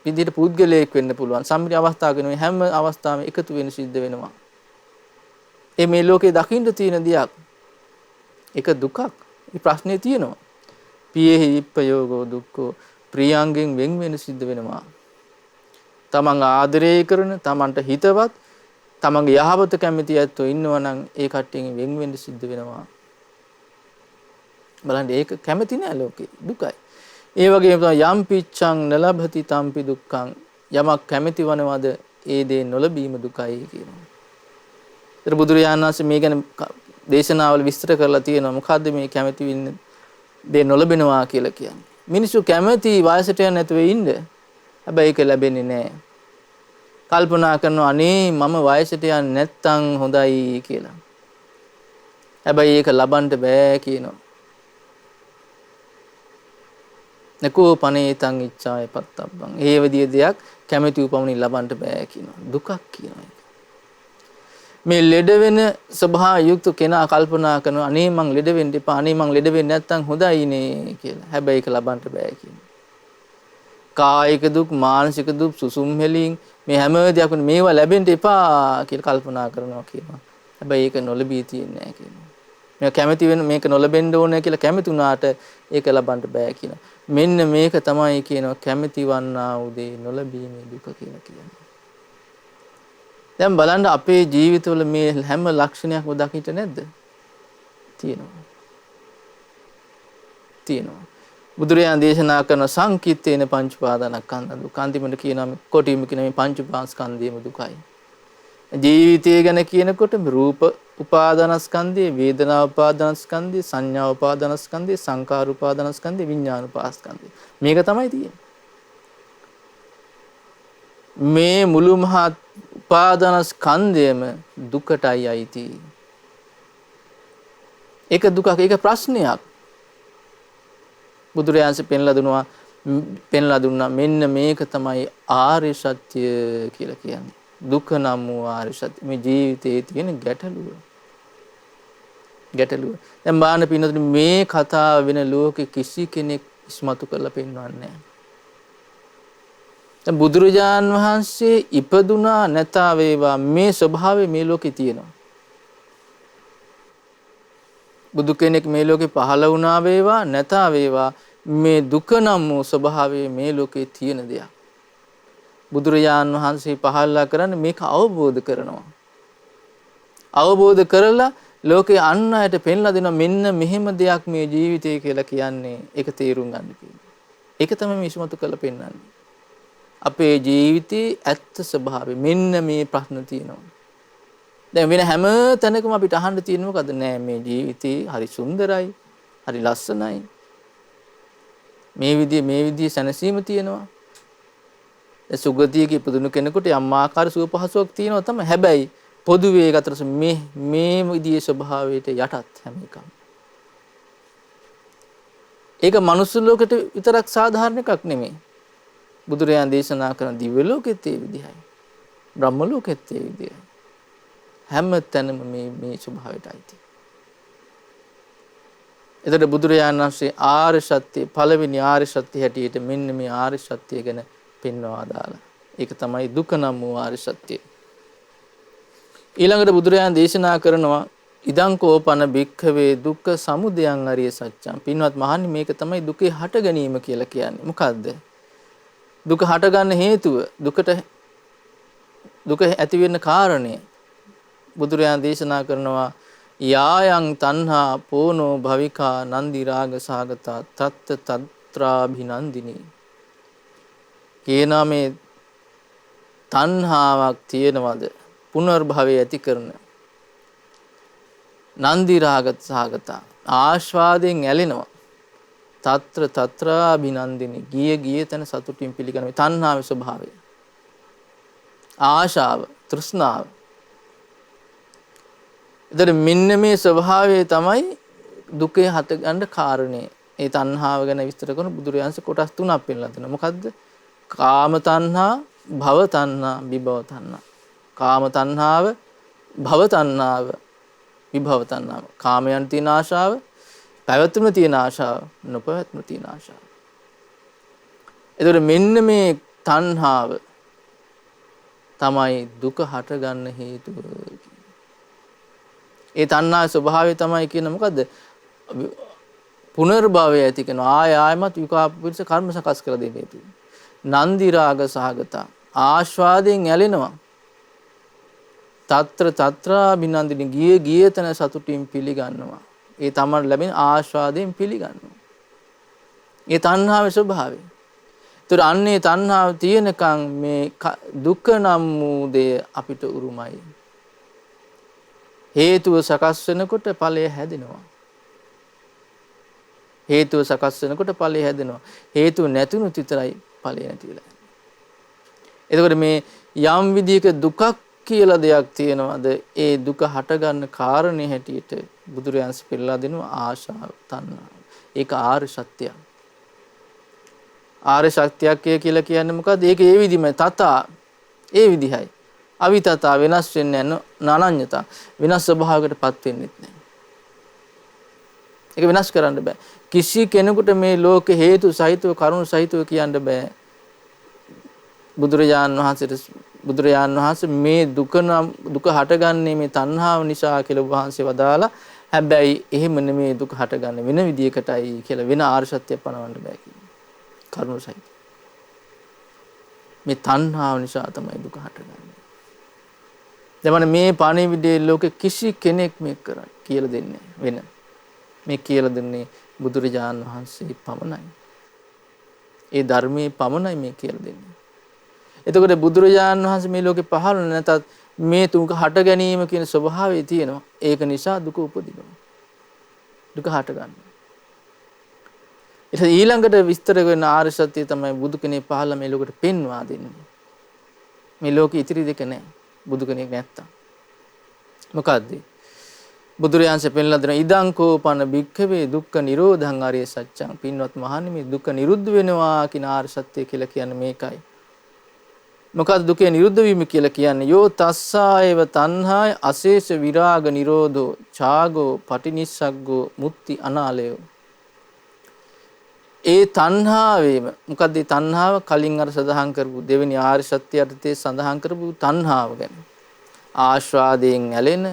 විදිහට පුද්ගලයෙක් වෙන්න පුළුවන්. සම්මිති අවස්ථාවක නෙවෙයි හැම අවස්ථාවෙම එකතු වෙන සිද්ධ වෙනවා. මේ ලෝකේ දකින්න තියෙන දෙයක්. ඒක දුකක්. මේ ප්‍රශ්නේ තියෙනවා. පියේහි විප්පයෝගෝ දුක්ඛෝ ප්‍රියංගෙන් වෙන් වෙන සිද්ධ වෙනවා. තමන් ආදරය කරන තමන්ට හිතවත් තමන්ගේ යහපත කැමති ඇත්තෝ ඉන්නවා නම් ඒ කට්ටියන් වෙන් වෙන්න සිද්ධ වෙනවා. බලන්න ඒක කැමති නෑ ලෝකේ දුකයි. ඒ වගේම යම් පිච්ඡං නලභති තම්පි දුක්ඛං යමක් කැමති වනවද ඒ දේ නොලබීම දුකයි කියනවා. ඒතර බුදුරජාණන් වහන්සේ මේ ගැන දේශනාවල විස්තර කරලා තියෙනවා මොකද්ද මේ කැමති වෙන්නේ දේ නොලබෙනවා කියලා කියන්නේ. මිනිස්සු කැමති වයසට යන නැතුව ඉන්න. හැබැයි ඒක ලැබෙන්නේ නෑ. කල්පනා කරනවා අනේ මම වයසට යන්නේ නැත්තම් හොඳයි කියලා. හැබැයි ඒක ලබන්න බෑ කියනවා. නකෝ පනේතං ඉච්ඡාය පත්තබ්බං. ඒ විදිය දෙයක් කැමැති උපමනින් ලබන්න බෑ කියනවා. දුකක් කියනවා ඒක. මේ ලෙඩ වෙන ස්වභාව යුක්ත කෙනා කල්පනා කරනවා අනේ මං ලෙඩ වෙන්න එපා. අනේ මං ලෙඩ වෙන්නේ නැත්තම් හොඳයිනේ කියලා. හැබැයි ඒක ලබන්න බෑ කියනවා. කායික දුක්, මානසික දුක්, සුසුම් හෙලින් මේ හැම දෙයක්ම මේවා ලැබෙන්න එපා කියලා කල්පනා කරනවා කියනවා. හැබැයි ඒක නොලැබී තියන්නේ නැහැ කියනවා. මේ කැමැති වෙන මේක නොලැබෙන්න ඕනේ කියලා කැමති වුණාට ඒක ලබන්න බෑ කියනවා. මෙන්න මේක තමයි කියනවා කැමැති වන්නා උදේ නොලැබීමේ දුක කියලා කියන්නේ. දැන් බලන්න අපේ ජීවිතවල මේ හැම ලක්ෂණයක්ම දකින්න නැද්ද? තියෙනවා. තියෙනවා. බුදුරජාණන් දේශනා කරන සංකිට්ඨේන පංච උපාදානස්කන්ධ දුක. අන්තිමට කියනවා කොටිම කියන මේ පංච උපාදානස්කන්ධයම දුකයි. ජීවිතය ගැන කියනකොට රූප උපාදානස්කන්ධය, වේදනා උපාදානස්කන්ධය, සංඥා උපාදානස්කන්ධය, සංකාර උපාදානස්කන්ධය, විඥාන උපාදානස්කන්ධය. මේක තමයි තියෙන්නේ. මේ මුළු මහත් උපාදානස්කන්ධයම දුකටයි අයිති. ඒක දුකක්, ඒක ප්‍රශ්නයක්. බුදුරජාණන්සේ පෙන්ලා දුනවා පෙන්ලා දුන්නා මෙන්න මේක තමයි ආර්ය සත්‍ය කියලා කියන්නේ. දුක නම් වූ ආර්ය සත්‍ය. මේ ජීවිතයේ තියෙන ගැටලුව. දැන් බාන පින්නතුනි මේ කතාව වෙන ලෝකෙ කිසි කෙනෙක් ඉස්මතු කරලා පෙන්වන්නේ නැහැ. දැන් බුදුරජාන් වහන්සේ ඉපදුනා නැතා වේවා මේ ස්වභාවය මේ ලෝකේ තියෙනවා. බුදු කෙනෙක් මේ ලෝකේ පහළ වුණා වේවා නැතා වේවා මේ දුක නම් වූ ස්වභාවය මේ ලෝකේ තියෙන දෙයක්. බුදුරජාන් වහන්සේ පහළලා කරන්නේ මේක අවබෝධ කරනවා. අවබෝධ කරලා ලෝකේ අන් අයට පෙන්ලා දෙනවා මෙන්න මෙහෙම දෙයක් මේ ජීවිතය කියලා කියන්නේ. ඒක තේරුම් ගන්න කියලා. ඒක තමයි මේ ඉස්මතු කරලා පෙන්වන්නේ. අපේ ජීවිතයේ ඇත්ත ස්වභාවය මෙන්න මේ ප්‍රශ්න තියෙනවා. දැන් වෙන හැම තැනකම අපිට අහන්න තියෙන මොකද? නෑ මේ ජීවිතේ හරි සුන්දරයි, හරි ලස්සනයි. මේ විදිහේ සැනසීම තියෙනවා. ඒ සුගතියක ඉපදුණු කෙනෙකුට යම් ආකාර සුව පහසුවක් තියෙනවා තමයි. හැබැයි පොදුවේ ගතට මේ විදිහේ ස්වභාවයට යටත් හැම එකම. ඒක මනුස්ස ලෝකෙට විතරක් සාධාරණ එකක් නෙමෙයි. බුදුරජාණන් දේශනා කරන දිව්‍ය ලෝකෙත් ඒ විදිහයි. බ්‍රහ්ම ලෝකෙත් ඒ විදිහයි. හැම තැනම මේ ස්වභාවයටයි තියෙන්නේ. එතකොට බුදුරජාණන් වහන්සේ ආර්ය සත්‍ය පළවෙනි ආර්ය සත්‍ය හැටියට මෙන්න මේ ආර්ය සත්‍ය ගැන පෙන්වා දාලා. ඒක තමයි දුක නම් වූ ආර්ය සත්‍යය. ඊළඟට බුදුරජාණන් දේශනා කරනවා ඉදං කෝපන භික්ඛවේ දුක්ඛ සමුදයං අරිය සත්‍යං. පින්වත් මහණනි මේක තමයි දුකේ හට ගැනීම කියලා කියන්නේ. මොකද්ද? දුක හටගන්න හේතුව දුක ඇති වෙන්න කාරණය බුදුරජාණන් දේශනා කරනවා යායන් තණ්හා පෝනෝ භවිකා නන්දි රාග සාගතා තත්ත තත්‍රාභිනන්දිනී. කියනා මේ තණ්හාවක් තියෙනවද පුනර්භවය ඇති කරන නන්දි රාග සාගතා ආස්වාදයෙන් ඇලෙනවා తත්‍ර తත්‍රාභිනන්දිනී ගිය තැන සතුටින් පිළිගන්න මේ තණ්හාවේ ස්වභාවය ආශාව තෘෂ්ණාව. එතකොට මෙන්න මේ ස්වභාවය තමයි දුකේ හට ගන්න කාරණේ. ඒ තණ්හාව ගැන විස්තර කරන බුදුරජාණන්සේ කොටස් තුනක් පෙන්නලා දෙනවා. මොකද්ද? කාම තණ්හා, භව තණ්හා, විභව තණ්හා. කාම තණ්හාව, භව තණ්හාව, විභව තණ්හාව. කාමයන් තියෙන ආශාව, පැවැත්ම තියෙන ආශාව, නොපැවැත්ම තියෙන ආශාව. එතකොට මෙන්න මේ තණ්හාව තමයි දුක හට ගන්න හේතුව. ඒ තණ්හාවේ ස්වභාවය තමයි කියන්නේ මොකද්ද? පුනර්භවය ඇති කරන ආයමත් විපාක පිළිස කර්ම සකස් කර දෙන්නේ හේතුව. නන්දි රාග සහගත ආස්වාදයෙන් ඇලෙනවා. తත්‍ර తත්‍රාභිනන්දිනී ගිය තන සතුටින් පිළිගන්නවා. ඒ තමයි ලැබෙන ආස්වාදයෙන් පිළිගන්නවා. ඒ තණ්හාවේ ස්වභාවය. ඒතර අන්නේ තණ්හාව තියෙනකන් මේ දුක නම් වූ දේ අපිට උරුමයි. හේතුව සකස් වෙනකොට ඵලය හැදෙනවා. හේතුව සකස් වෙනකොට ඵලය හැදෙනවා. හේතුව නැතුණු විතරයි ඵලය නැති වෙලා යන්නේ. එතකොට මේ යම් විදියක දුකක් කියලා දෙයක් තියෙනවද? ඒ දුක හටගන්න කාරණේ හැටියට බුදුරජාන්සේ පෙන්නලා දෙනවා ආශාව තණ්හාව. ඒක ආර්ය සත්‍යයක්. ආර්ය සත්‍යයක් කියලා කියන්නේ මොකද්ද? ඒක ඒ විදිහමයි තථා ඒ විදිහයි. අවිතතා වෙනස් වෙන්නේ නනඤ්‍යතා වෙනස් ස්වභාවයකටපත් වෙන්නේ නැහැ. ඒක වෙනස් කරන්න බෑ. කිසි කෙනෙකුට මේ ලෝක හේතු සහිතව කරුණු සහිතව කියන්න බෑ. බුදුරජාණන් වහන්සේ මේ දුක හටගන්නේ මේ තණ්හාව නිසා කියලා වහන්සේ වදාලා. හැබැයි එහෙම නෙමේ දුක හටගන්නේ වෙන විදියකටයි කියලා වෙන ආර්ය සත්‍ය පනවන්න බෑ කියන්නේ. කරුණු සහිත. මේ තණ්හාව නිසා තමයි දුක හටගන්නේ. දැන් මේ පණිවිඩයේ ලෝකෙ කිසි කෙනෙක් මේක කරන්නේ කියලා දෙන්නේ වෙන. මේ කියලා දෙන්නේ බුදුරජාණන් වහන්සේ පමණයි. ඒ ධර්මයේ පමණයි මේ කියලා දෙන්නේ. එතකොට බුදුරජාණන් වහන්සේ මේ ලෝකේ පහළ නැතත් මේ තුක හට ගැනීම කියන ස්වභාවය තියෙනවා. ඒක නිසා දුක උපදිනවා. දුක හට ගන්නවා. ඊළඟට විස්තර කරන ආර්ය සත්‍ය තමයි බුදු කෙනෙක් පහළ මේ ලෝකෙට පෙන්වා දෙන්නේ. මේ ලෝකෙ ඉතිරි දෙක නැහැ. බුදු කෙනෙක් නැත්තම්. මොකද්ද? බුදුරයන්සේ පෙන්ලා දෙන ඉදං කෝපන භික්ඛවේ දුක්ඛ නිරෝධං ආර්ය සත්‍යං. පින්වත් මහණනි මේ දුක නිරුද්ධ වෙනවා කියන ආර්ය සත්‍ය කියලා කියන්නේ මේකයි. මොකද දුකේ නිරුද්ධ වීම කියලා කියන්නේ යෝ තස්සායව තණ්හාය අශේෂ විරාග නිරෝධෝ ඡාගෝ පටිනිස්සග්ගෝ මුක්ති අනාලයෝ. ඒ තණ්හාවේම මොකද මේ තණ්හාව කලින් අර සඳහන් කරපු දෙවෙනි ආර්ය සත්‍ය අර්ථයේ සඳහන් කරපු තණ්හාව ගැන. ආශ්‍රාදයෙන් ඇලෙන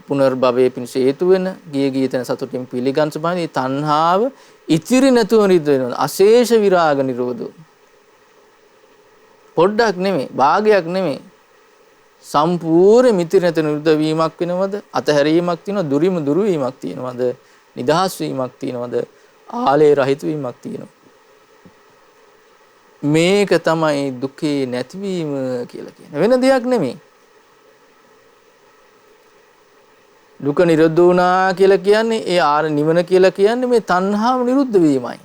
පුනර්භවයේ පිණිස හේතු වෙන ගිය ගියතන සතුටින් පිළිගන්න සබඳී තණ්හාව ඉතිරි නැතුව නිරුද්ධ වෙනවා. අශේෂ විරාග නිරෝධෝ. පොඩ්ඩක් නෙමෙයි, භාගයක් නෙමෙයි. සම්පූර්ණ මිතිර නැත නිරුද්ධ වීමක් වෙනවද? අතහැරීමක් තියෙනවද? දුරිම දුරු වීමක් තියෙනවද? නිදහස් වීමක් තියෙනවද? ආලේ රහිත වීමක් තියෙනවද? මේක තමයි දුකේ නැතිවීම කියලා කියන්නේ. වෙන දෙයක් නෙමෙයි. දුක නිරුද්ධ වුණා කියලා කියන්නේ ඒ ආර නිවන කියලා කියන්නේ මේ තණ්හාව නිරුද්ධ වීමයි.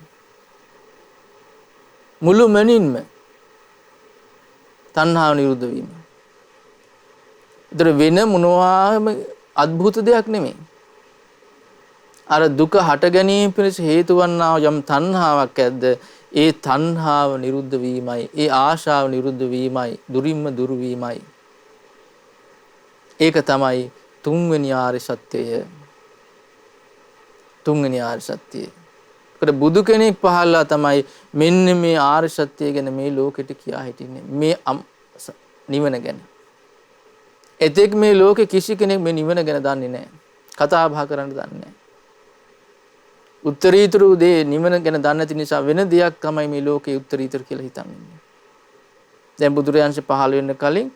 මුළු මනින්ම තණ්හාව නිරුද්ධ වීම. ඒතර වෙන මොනවාම අద్భుත දෙයක් නෙමෙයි. අර දුක හට ගැනීම පිණිස හේතු වන්නා යම් තණ්හාවක් ඇද්ද ඒ තණ්හාව නිරුද්ධ වීමයි. ඒ ආශාව නිරුද්ධ වීමයි. දුරින්ම දුරු වීමයි. ඒක තමයි තුන්වෙනි ආර්ය සත්‍යය. තුන්වෙනි ආර්ය සත්‍යය. ඒකට බුදු කෙනෙක් පහළලා තමයි මෙන්න මේ ආර්ය සත්‍යය ගැන මේ ලෝකෙට කියා හිටින්නේ. මේ නිවන ගැන. එතෙක් මේ ලෝකෙ කිසි කෙනෙක් මේ නිවන ගැන දන්නේ නැහැ. කතා බහ කරන්න දන්නේ නැහැ. උත්තරීතර දේ නිවන ගැන දන්නේ නැති නිසා වෙන දෙයක් තමයි මේ ලෝකේ උත්තරීතර කියලා හිතන්නේ. දැන් බුදුරයන්සේ පහළ වෙන්න කලින්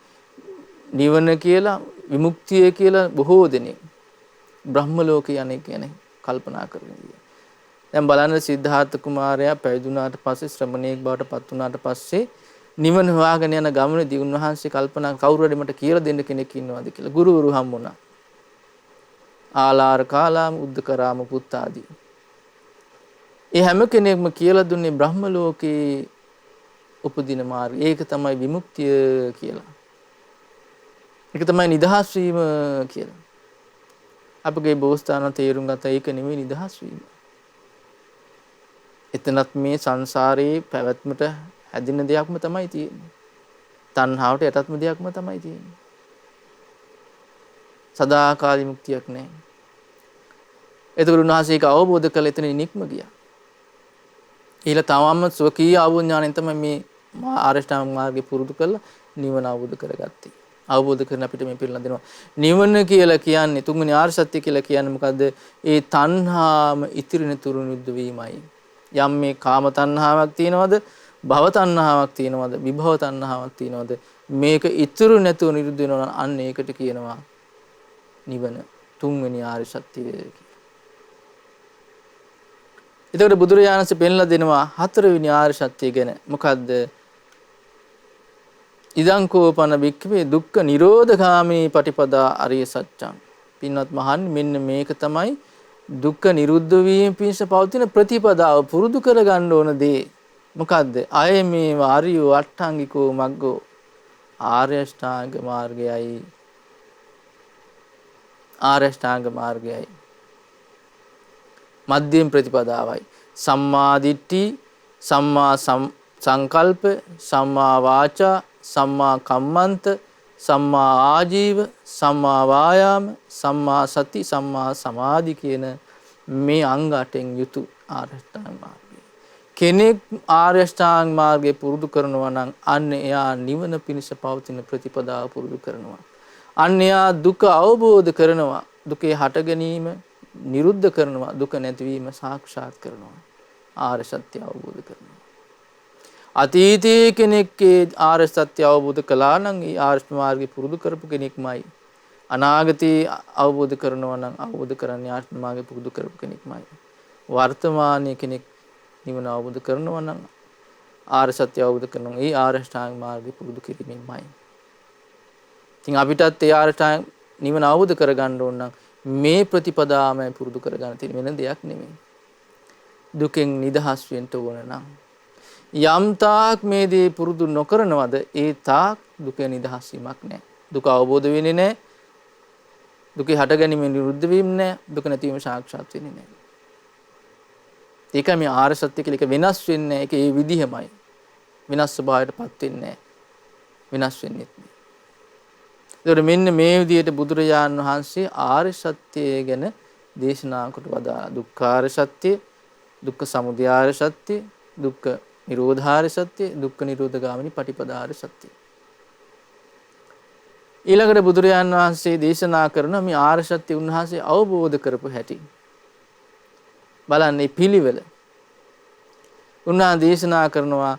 නිවන කියලා විමුක්තිය කියලා බොහෝ දෙනෙක් බ්‍රහ්ම ලෝකේ යන්නේ කියන කල්පනා කරනවා. දැන් බලන්න සිද්ධාර්ථ කුමාරයා පැවිදුණාට පස්සේ ශ්‍රමණේක් බවට පත් වුණාට පස්සේ නිවන හොයාගෙන යන ගමනේදී උන්වහන්සේ කල්පනා කවුරු හරි මට කියලා දෙන්න කෙනෙක් ඉන්නවද කියලා ගුරුවරු හම්බුණා. ආලාර කාලාම උද්දකරාම පුත්තාදී. ඒ හැම කෙනෙක්ම කියලා දුන්නේ බ්‍රහ්ම ලෝකේ උපදින මාර්ගය. ඒක තමයි විමුක්තිය කියලා. ඒක තමයි නිදහස් වීම කියලා. අපගේ බෝසතාණන් තේරුම් ගත්තා ඒක නෙමෙයි නිදහස් වීම. එතනත් මේ සංසාරේ පැවැත්මට හැදින දෙයක්ම තමයි තියෙන්නේ. තණ්හාවට යටත්ම දෙයක්ම තමයි තියෙන්නේ. සදාකාලික මුක්තියක් නැහැ. ඒතකොට උන්වහන්සේ ඒක අවබෝධ කළ එතන නික්ම ගියා. ඊළ තමම ස්වකීය අවබෝධ ඥාණයෙන් තමයි මේ ආරෂ්ඨාංග මාර්ගේ පුරුදු කරලා නිවන අවබෝධ කරගත්තේ. අවබෝධ කරන අපිට මේ පිළිලා දෙනවා. නිවන කියලා කියන්නේ තුන්වෙනි ආර්ය සත්‍ය කියලා කියන්නේ මොකද්ද? ඒ තණ්හාම ඉතිරි නැතුරු නිරුද්ධ වීමයි. යම් මේ කාම තණ්හාවක් තියෙනවද? භව තණ්හාවක් තියෙනවද? විභව තණ්හාවක් තියෙනවද? මේක ඉතුරු නැතුව නිරුද්ධ වෙනවා නම් අන්න ඒකට කියනවා නිවන. තුන්වෙනි ආර්ය සත්‍ය කියලා. එතකොට බුදුරජාණන්සේ පෙන්ලා දෙනවා හතරවෙනි ආර්ය සත්‍ය ගැන. මොකද්ද? ඉදං කෝපන භික්ඛවේ දුක්ඛ නිරෝධගාමී පටිපදා අරිය සත්‍යං. පින්වත් මහන් මෙන්න මේක තමයි දුක්ඛ නිරුද්ධ වීම පිණිස පවතින ප්‍රතිපදාව පුරුදු කරගන්න ඕන දේ. මොකද්ද? අය මේ ආර්ය අට්ඨාංගිකෝ මග්ගෝ ආර්ය අෂ්ටාංග මාර්ගයයි. ආර්ය අෂ්ටාංග මාර්ගයයි. මධ්‍යම ප්‍රතිපදාවයි. සම්මා දිට්ඨි, සම්මා සංකල්ප, සම්මා වාචා, සම්මා කම්මන්ත, සම්මා ආජීව, සම්මා වායාම, සම්මා සති, සම්මා සමාධි කියන මේ අංග 8න් යුතු ආර්ය අෂ්ටාංග මාර්ගය. කෙනෙක් ආර්ය අෂ්ටාංග මාර්ගය පුරුදු කරනවා නම් අන්න එයා නිවන පිණිස පවතින ප්‍රතිපදාව පුරුදු කරනවා. අන්න එයා දුක අවබෝධ කරනවා. දුකේ හට ගැනීම නිරුද්ධ කරනවා. දුක නැතිවීම සාක්ෂාත් කරනවා. ආර්ය සත්‍ය අවබෝධ කරනවා. අතීතයේ කෙනෙක්ගේ ආර්ය සත්‍ය අවබෝධ කළා නම් ඒ ආර්ය මාර්ගය පුරුදු කරපු කෙනෙක්මයි. අනාගතේ අවබෝධ කරනවා නම් අවබෝධ කරන්නේ ආර්ය මාර්ගය පුරුදු කරපු කෙනෙක්මයි. වර්තමානයේ කෙනෙක් නිවන අවබෝධ කරනවා නම් ආර්ය සත්‍ය අවබෝධ කරනවා ඒ ආර්ය ශ්‍රාංග මාර්ගය පුරුදු කිරීමෙන්මයි. ඉතින් අපිටත් ඒ ආර්ය ශ්‍රාංග නිවන අවබෝධ කරගන්න ඕන නම් මේ ප්‍රතිපදාවමයි පුරුදු කරගන්න තියෙන වෙන දෙයක් නෙමෙයි. දුකෙන් නිදහස් වෙන්න ඕන නම් යම් තාක් මේ දේ පුරුදු නොකරනවද ඒ තාක් දුක නිදහස් වීමක් නැහැ. දුක අවබෝධ වෙන්නේ නැහැ. දුකේ හට ගැනීම නිරුද්ධ වීම නැහැ. දුක නැතිවීම සාක්ෂාත් වෙන්නේ නැහැ. ඒකයි මේ ආර්ය සත්‍ය කියලා එක වෙනස් වෙන්නේ නැහැ. ඒක ඒ විදිහමයි. වෙනස් ස්වභාවයටපත් වෙන්නේ නැහැ. වෙනස් වෙන්නේ නැහැ. ඒතකොට මෙන්න මේ විදිහට බුදුරජාණන් වහන්සේ ආර්ය සත්‍යය ගැන දේශනා කොට වදාළා. දුක්ඛාර සත්‍ය, දුක්ඛ සමුදයාර සත්‍ය, දුක්ඛ නිරෝධාර සත්‍ය, දුක්ඛ නිරෝධ ගාමිනී පටිපදාර සත්‍ය. ඊළඟට බුදුරජාණන් වහන්සේ දේශනා කරන මේ ආර්ය සත්‍ය උන්වහන්සේ අවබෝධ කරපු හැටි. බලන්න මේ පිළිවෙල. උන්වහන්සේ දේශනා කරනවා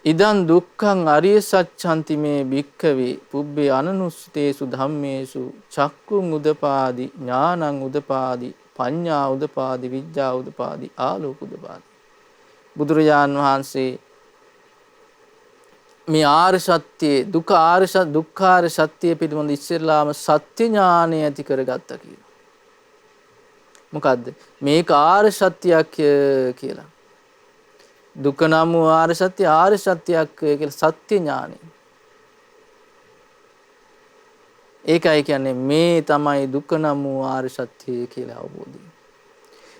ඉදං දුක්ඛං අරිය සත්‍යන්ති මේ භික්ඛවේ පුබ්බේ අනනුස්සතේසු ධම්මේසු චක්කුං උදපාදි ඥානං උදපාදි පඤ්ඤා උදපාදි විඥා උදපාදි ආලෝක උදපාදි. බුදුරජාන් වහන්සේ මේ ආර්ය සත්‍යයේ දුක්ඛාර සත්‍ය පිළිබඳ ඉස්සෙල්ලාම සත්‍ය ඥානය ඇති කරගත්තා කියලා. මොකද්ද මේක ආර්ය සත්‍යයක් කියලා. දුක නම් වූ ආර්ය සත්‍යයක් කියලා සත්‍ය ඥානය. ඒකයි කියන්නේ මේ තමයි දුක නම් වූ ආර්ය සත්‍ය කියලා අවබෝධය.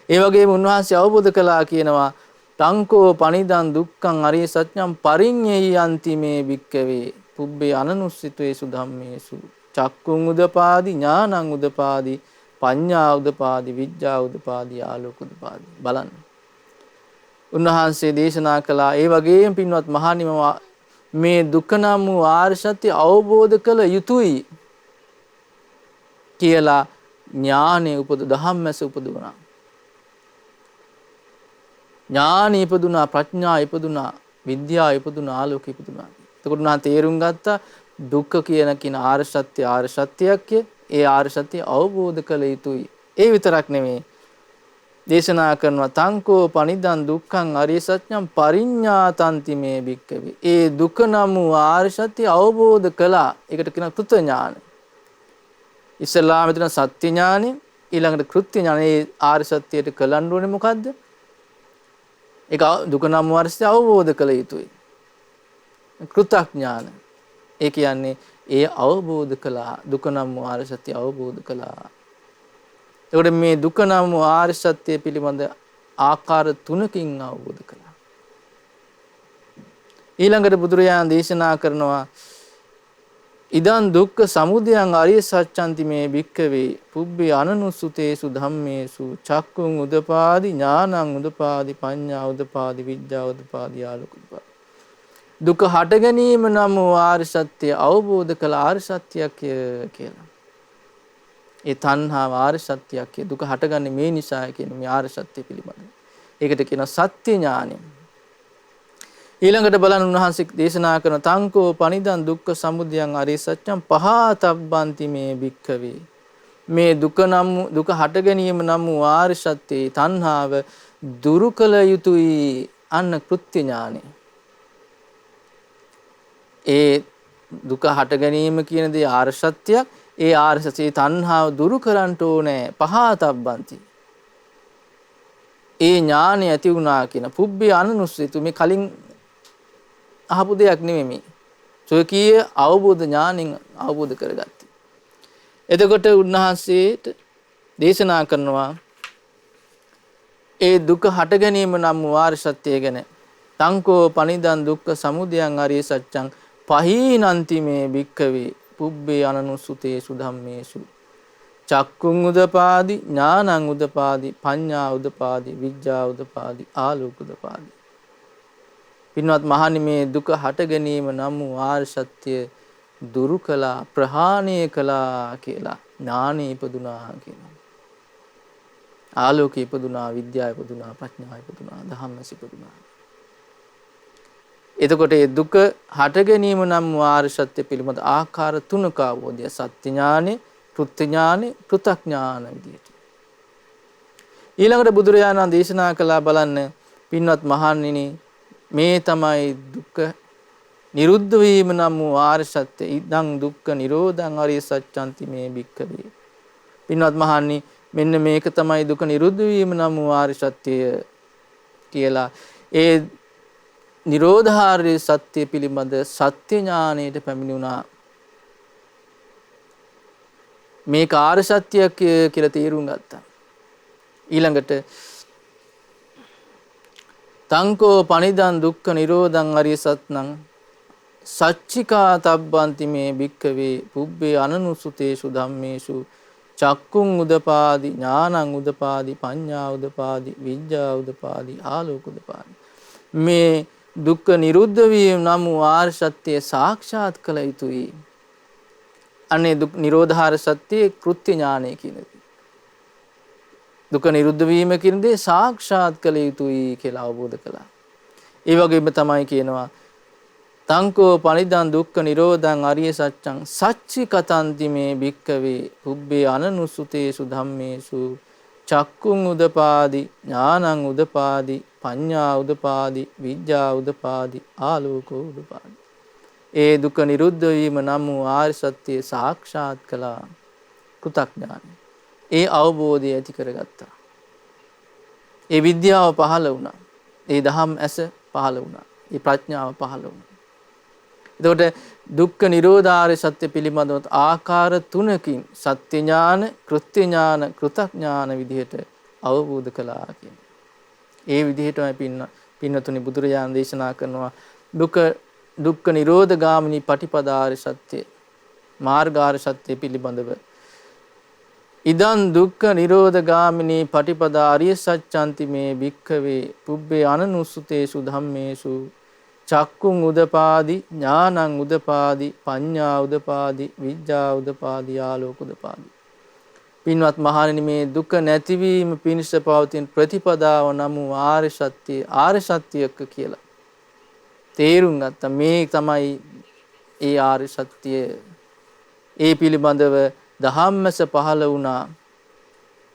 ඒ වගේම උන්වහන්සේ අවබෝධ කළා කියනවා තංකෝ පනිදං දුක්ඛං අරිය සත්‍යං පරිඤ්ඤයන්ති මේ භික්ඛවේ පුබ්බේ අනනුස්සිතේසු ධම්මේසු චක්කුං උදපාදි ඥානං උදපාදි පඤ්ඤා උදපාදි විඥා උදපාදි ආලෝක උදපාදි. බලන්න උන්වහන්සේ දේශනා කළා ඒ වගේම පින්වත් මහණිම මේ දුක නම් වූ ආර්ය සත්‍ය අවබෝධ කළ යුතුයි කියලා ඥානෙ ධම්මස උපදුණා. ඥානෙ ඉපදුණා, ප්‍රඥා ඉපදුණා, විද්‍යාව ඉපදුණා, ආලෝක ඉපදුණා. එතකොට උන්වහන්සේ තේරුම් ගත්තා දුක්ඛ කියන ආර්ය සත්‍යයක් ඒ ආර්ය සත්‍ය අවබෝධ කළ යුතුයි. ඒ විතරක් නෙමෙයි දේශනා කරනවා තංකෝ පනිදං දුක්ඛං අරිය සත්‍යං පරිඤ්ඤාතන්ති මේ භික්ඛවේ. ඒ දුක නම් වූ ආර්ය සත්‍ය අවබෝධ කළා. ඒකට කියන කෘත ඥාන. ඉස්ලාම මෙතන සත්‍ය ඥානෙ, ඊළඟට කෘත්‍ය ඥානෙ. ඒ ආර්ය සත්‍යයට කලන්න ඕනේ මොකද්ද? ඒක දුක නම් වූ ආර්ය සත්‍ය අවබෝධ කළ යුතුයි. කෘතඥාන. ඒ කියන්නේ ඒ අවබෝධ කළා. දුක නම් වූ ආර්ය සත්‍ය අවබෝධ කළා. එතකොට මේ දුක නම් වූ ආර්ය සත්‍ය පිළිබඳ ආකාර තුනකින් අවබෝධ කළා. ඊළඟට බුදුරජාණන් දේශනා කරනවා ඉදං දුක්ඛ සමුදයං අරිය සත්‍යන්ති මේ භික්ඛවේ පුබ්බේ අනනුස්සතේසු ධම්මේසු චක්කුං උදපාදි ඥානං උදපාදි පඤ්ඤා උදපාදි විඥා උදපාදි ආලෝක උදපාදි. දුක හට ගැනීම නම් වූ ආර්ය සත්‍ය අවබෝධ කළ ආර්ය සත්‍යයක් කියලා. ඒ තණ්හාව ආර්ය සත්‍යයක්. දුක හටගන්නේ මේ නිසායි කියන මේ ආර්ය සත්‍ය පිළිබඳ. ඒකට කියනවා සත්‍ය ඥානය. ඊළඟට බලන්න උන්වහන්සේ දේශනා කරන තංකෝ පනිදං දුක්ඛ සමුදයං අරිය සත්‍යං පහතබ්බන්ති මේ භික්ඛවේ. මේ දුක හට ගැනීම නම් වූ ආර්ය සත්‍යයේ තණ්හාව දුරු කළ යුතුයි අන්න කෘත්‍ය ඥානය. ඒ දුක හට ගැනීම කියන දේ ආර්ය සත්‍යයක්. ඒ ආර්ය සත්‍යයේ තණ්හාව දුරු කරන්න ඕනේ පහතබ්බන්ති. ඒ ඥානය ඇති වුණා කියන පුබ්බේ අනනුස්සතිතු මේ කලින් අහපු දෙයක් නෙමෙයි මේ. සෝකීය අවබෝධ ඥාණයෙන් අවබෝධ කරගත්තේ. එතකොට උන්වහන්සේට දේශනා කරනවා ඒ දුක හට ගැනීම නම් වූ ආර්ය සත්‍යය ගැන තංකෝ පනිදං දුක්ඛ සමුදයං අරිය සත්‍යං පහීනන්ති මේ භික්ඛවේ පුබ්බේ අනනුස්සතේසු ධම්මේසු චක්කුං උදපාදි ඥානං උදපාදි පඤ්ඤා උදපාදි විඥා උදපාදි ආලෝක උදපාදි. පින්වත් මහණනි මේ දුක හට ගැනීම නම් වූ ආර්ය සත්‍ය දුරු කළා ප්‍රහාණය කළා කියලා ඥානෙ ඉපදුනා කියනවා. ආලෝකෙ ඉපදුනා, විද්‍යාව ඉපදුනා, ප්‍රඥාව ඉපදුනා, ධම්මස ඉපදුනා. එතකොට මේ දුක හට ගැනීම නම් වූ ආර්ය සත්‍ය පිළිබඳ ආකාර තුනක අවබෝධය සත්‍ය ඥානෙ, කෘත්‍ය ඥානෙ, කෘතඥාන විදියට. ඊළඟට බුදුරජාණන් දේශනා කළා බලන්න පින්වත් මහණෙනි මේ තමයි දුක නිරුද්ධ වීම නම් වූ ආර්ය සත්‍ය. ඉදං දුක්ඛ නිරෝධං අරිය සත්‍යන්ති මේ භික්ඛවේ. පින්වත් මහණනි මෙන්න මේක තමයි දුක නිරුද්ධ වීම නම් වූ ආර්ය සත්‍යය කියලා ඒ නිරෝධාර්ය සත්‍ය පිළිබඳ සත්‍ය ඥානයට පැමිණුණා. මේක ආර්ය සත්‍යයක් කියලා තේරුම් ගත්තා. ඊළඟට තංකෝ පනිදං දුක්ඛ නිරෝධං අරිය සත්‍යං සච්චිකා තබ්බන්ති මේ භික්ඛවේ පුබ්බේ අනනුසුතේසු ධම්මේසු චක්කුං උදපාදි ඥානං උදපාදි පඤ්ඤා උදපාදි විඤ්ඤා උදපාදි ආලෝක උදපාදි. මේ දුක්ඛ නිරුද්ධ වීම නම් ආර්ය සත්‍ය සාක්ෂාත් කළ යුතුයි. අනේ දුක් නිරෝධාර සත්‍යයේ කෘත්‍ය ඥානය කියන දේ. දුක නිරුද්ධ වීම කියන දේ සාක්ෂාත් කළ යුතුයි කියලා අවබෝධ කළා. ඒ වගේම තමයි කියනවා තංකෝ පනිදං දුක්ඛ නිරෝධං අරිය සත්‍යං සච්චි කතන්ති මේ භික්ඛවේ පුබ්බේ අනනුසුතේසු ධම්මේසු චක්කුං උදපාදි ඥානං උදපාදි පඤ්ඤා උදපාදි විඤ්ඤා උදපාදි ආලෝකෝ උදපාදි. ඒ දුක නිරුද්ධ වීම නම් වූ ආර්ය සත්‍ය සාක්ෂාත් කළා කෘතඥානයි. ඒ අවබෝධය ඇති කරගත්තා. ඒ විද්‍යාව පහළ වුණා. ඒ දහම් ඇස පහළ වුණා. ඒ ප්‍රඥාව පහළ වුණා. එතකොට දුක්ඛ නිරෝධාර්ය සත්‍ය පිළිබඳව ආකාර තුනකින් සත්‍ය ඥාන, කෘත්‍ය ඥාන, කෘතඥාන විදිහට අවබෝධ කළා කියන්නේ. ඒ විදිහටමයි පින්නතුනි බුදුරජාණන් දේශනා කරනවා දුක්ඛ නිරෝධ ගාමිනී පටිපදාර්ය සත්‍ය මාර්ගාර්ය සත්‍ය පිළිබඳව ඉදං දුක්ඛ නිරෝධ ගාමිනී පටිපදාර්ය සත්‍යන්ති මේ භික්ඛවේ පුබ්බේ අනනුසුතේසු ධම්මේසු චක්කුං උදපාදි ඥානං උදපාදි පඤ්ඤා උදපාදි විඤ්ඤා උදපාදි ආලෝක උදපාදි. පින්වත් මහණෙනි මේ දුක නැතිවීම පිණිස පවතින ප්‍රතිපදාව නම් ආර්ය සත්‍යයක් කියලා තේරුම් ගත්තා. මේ තමයි ඒ ආර්ය සත්‍ය. ඒ පිළිබඳව ධම්මස පහළ වුණා,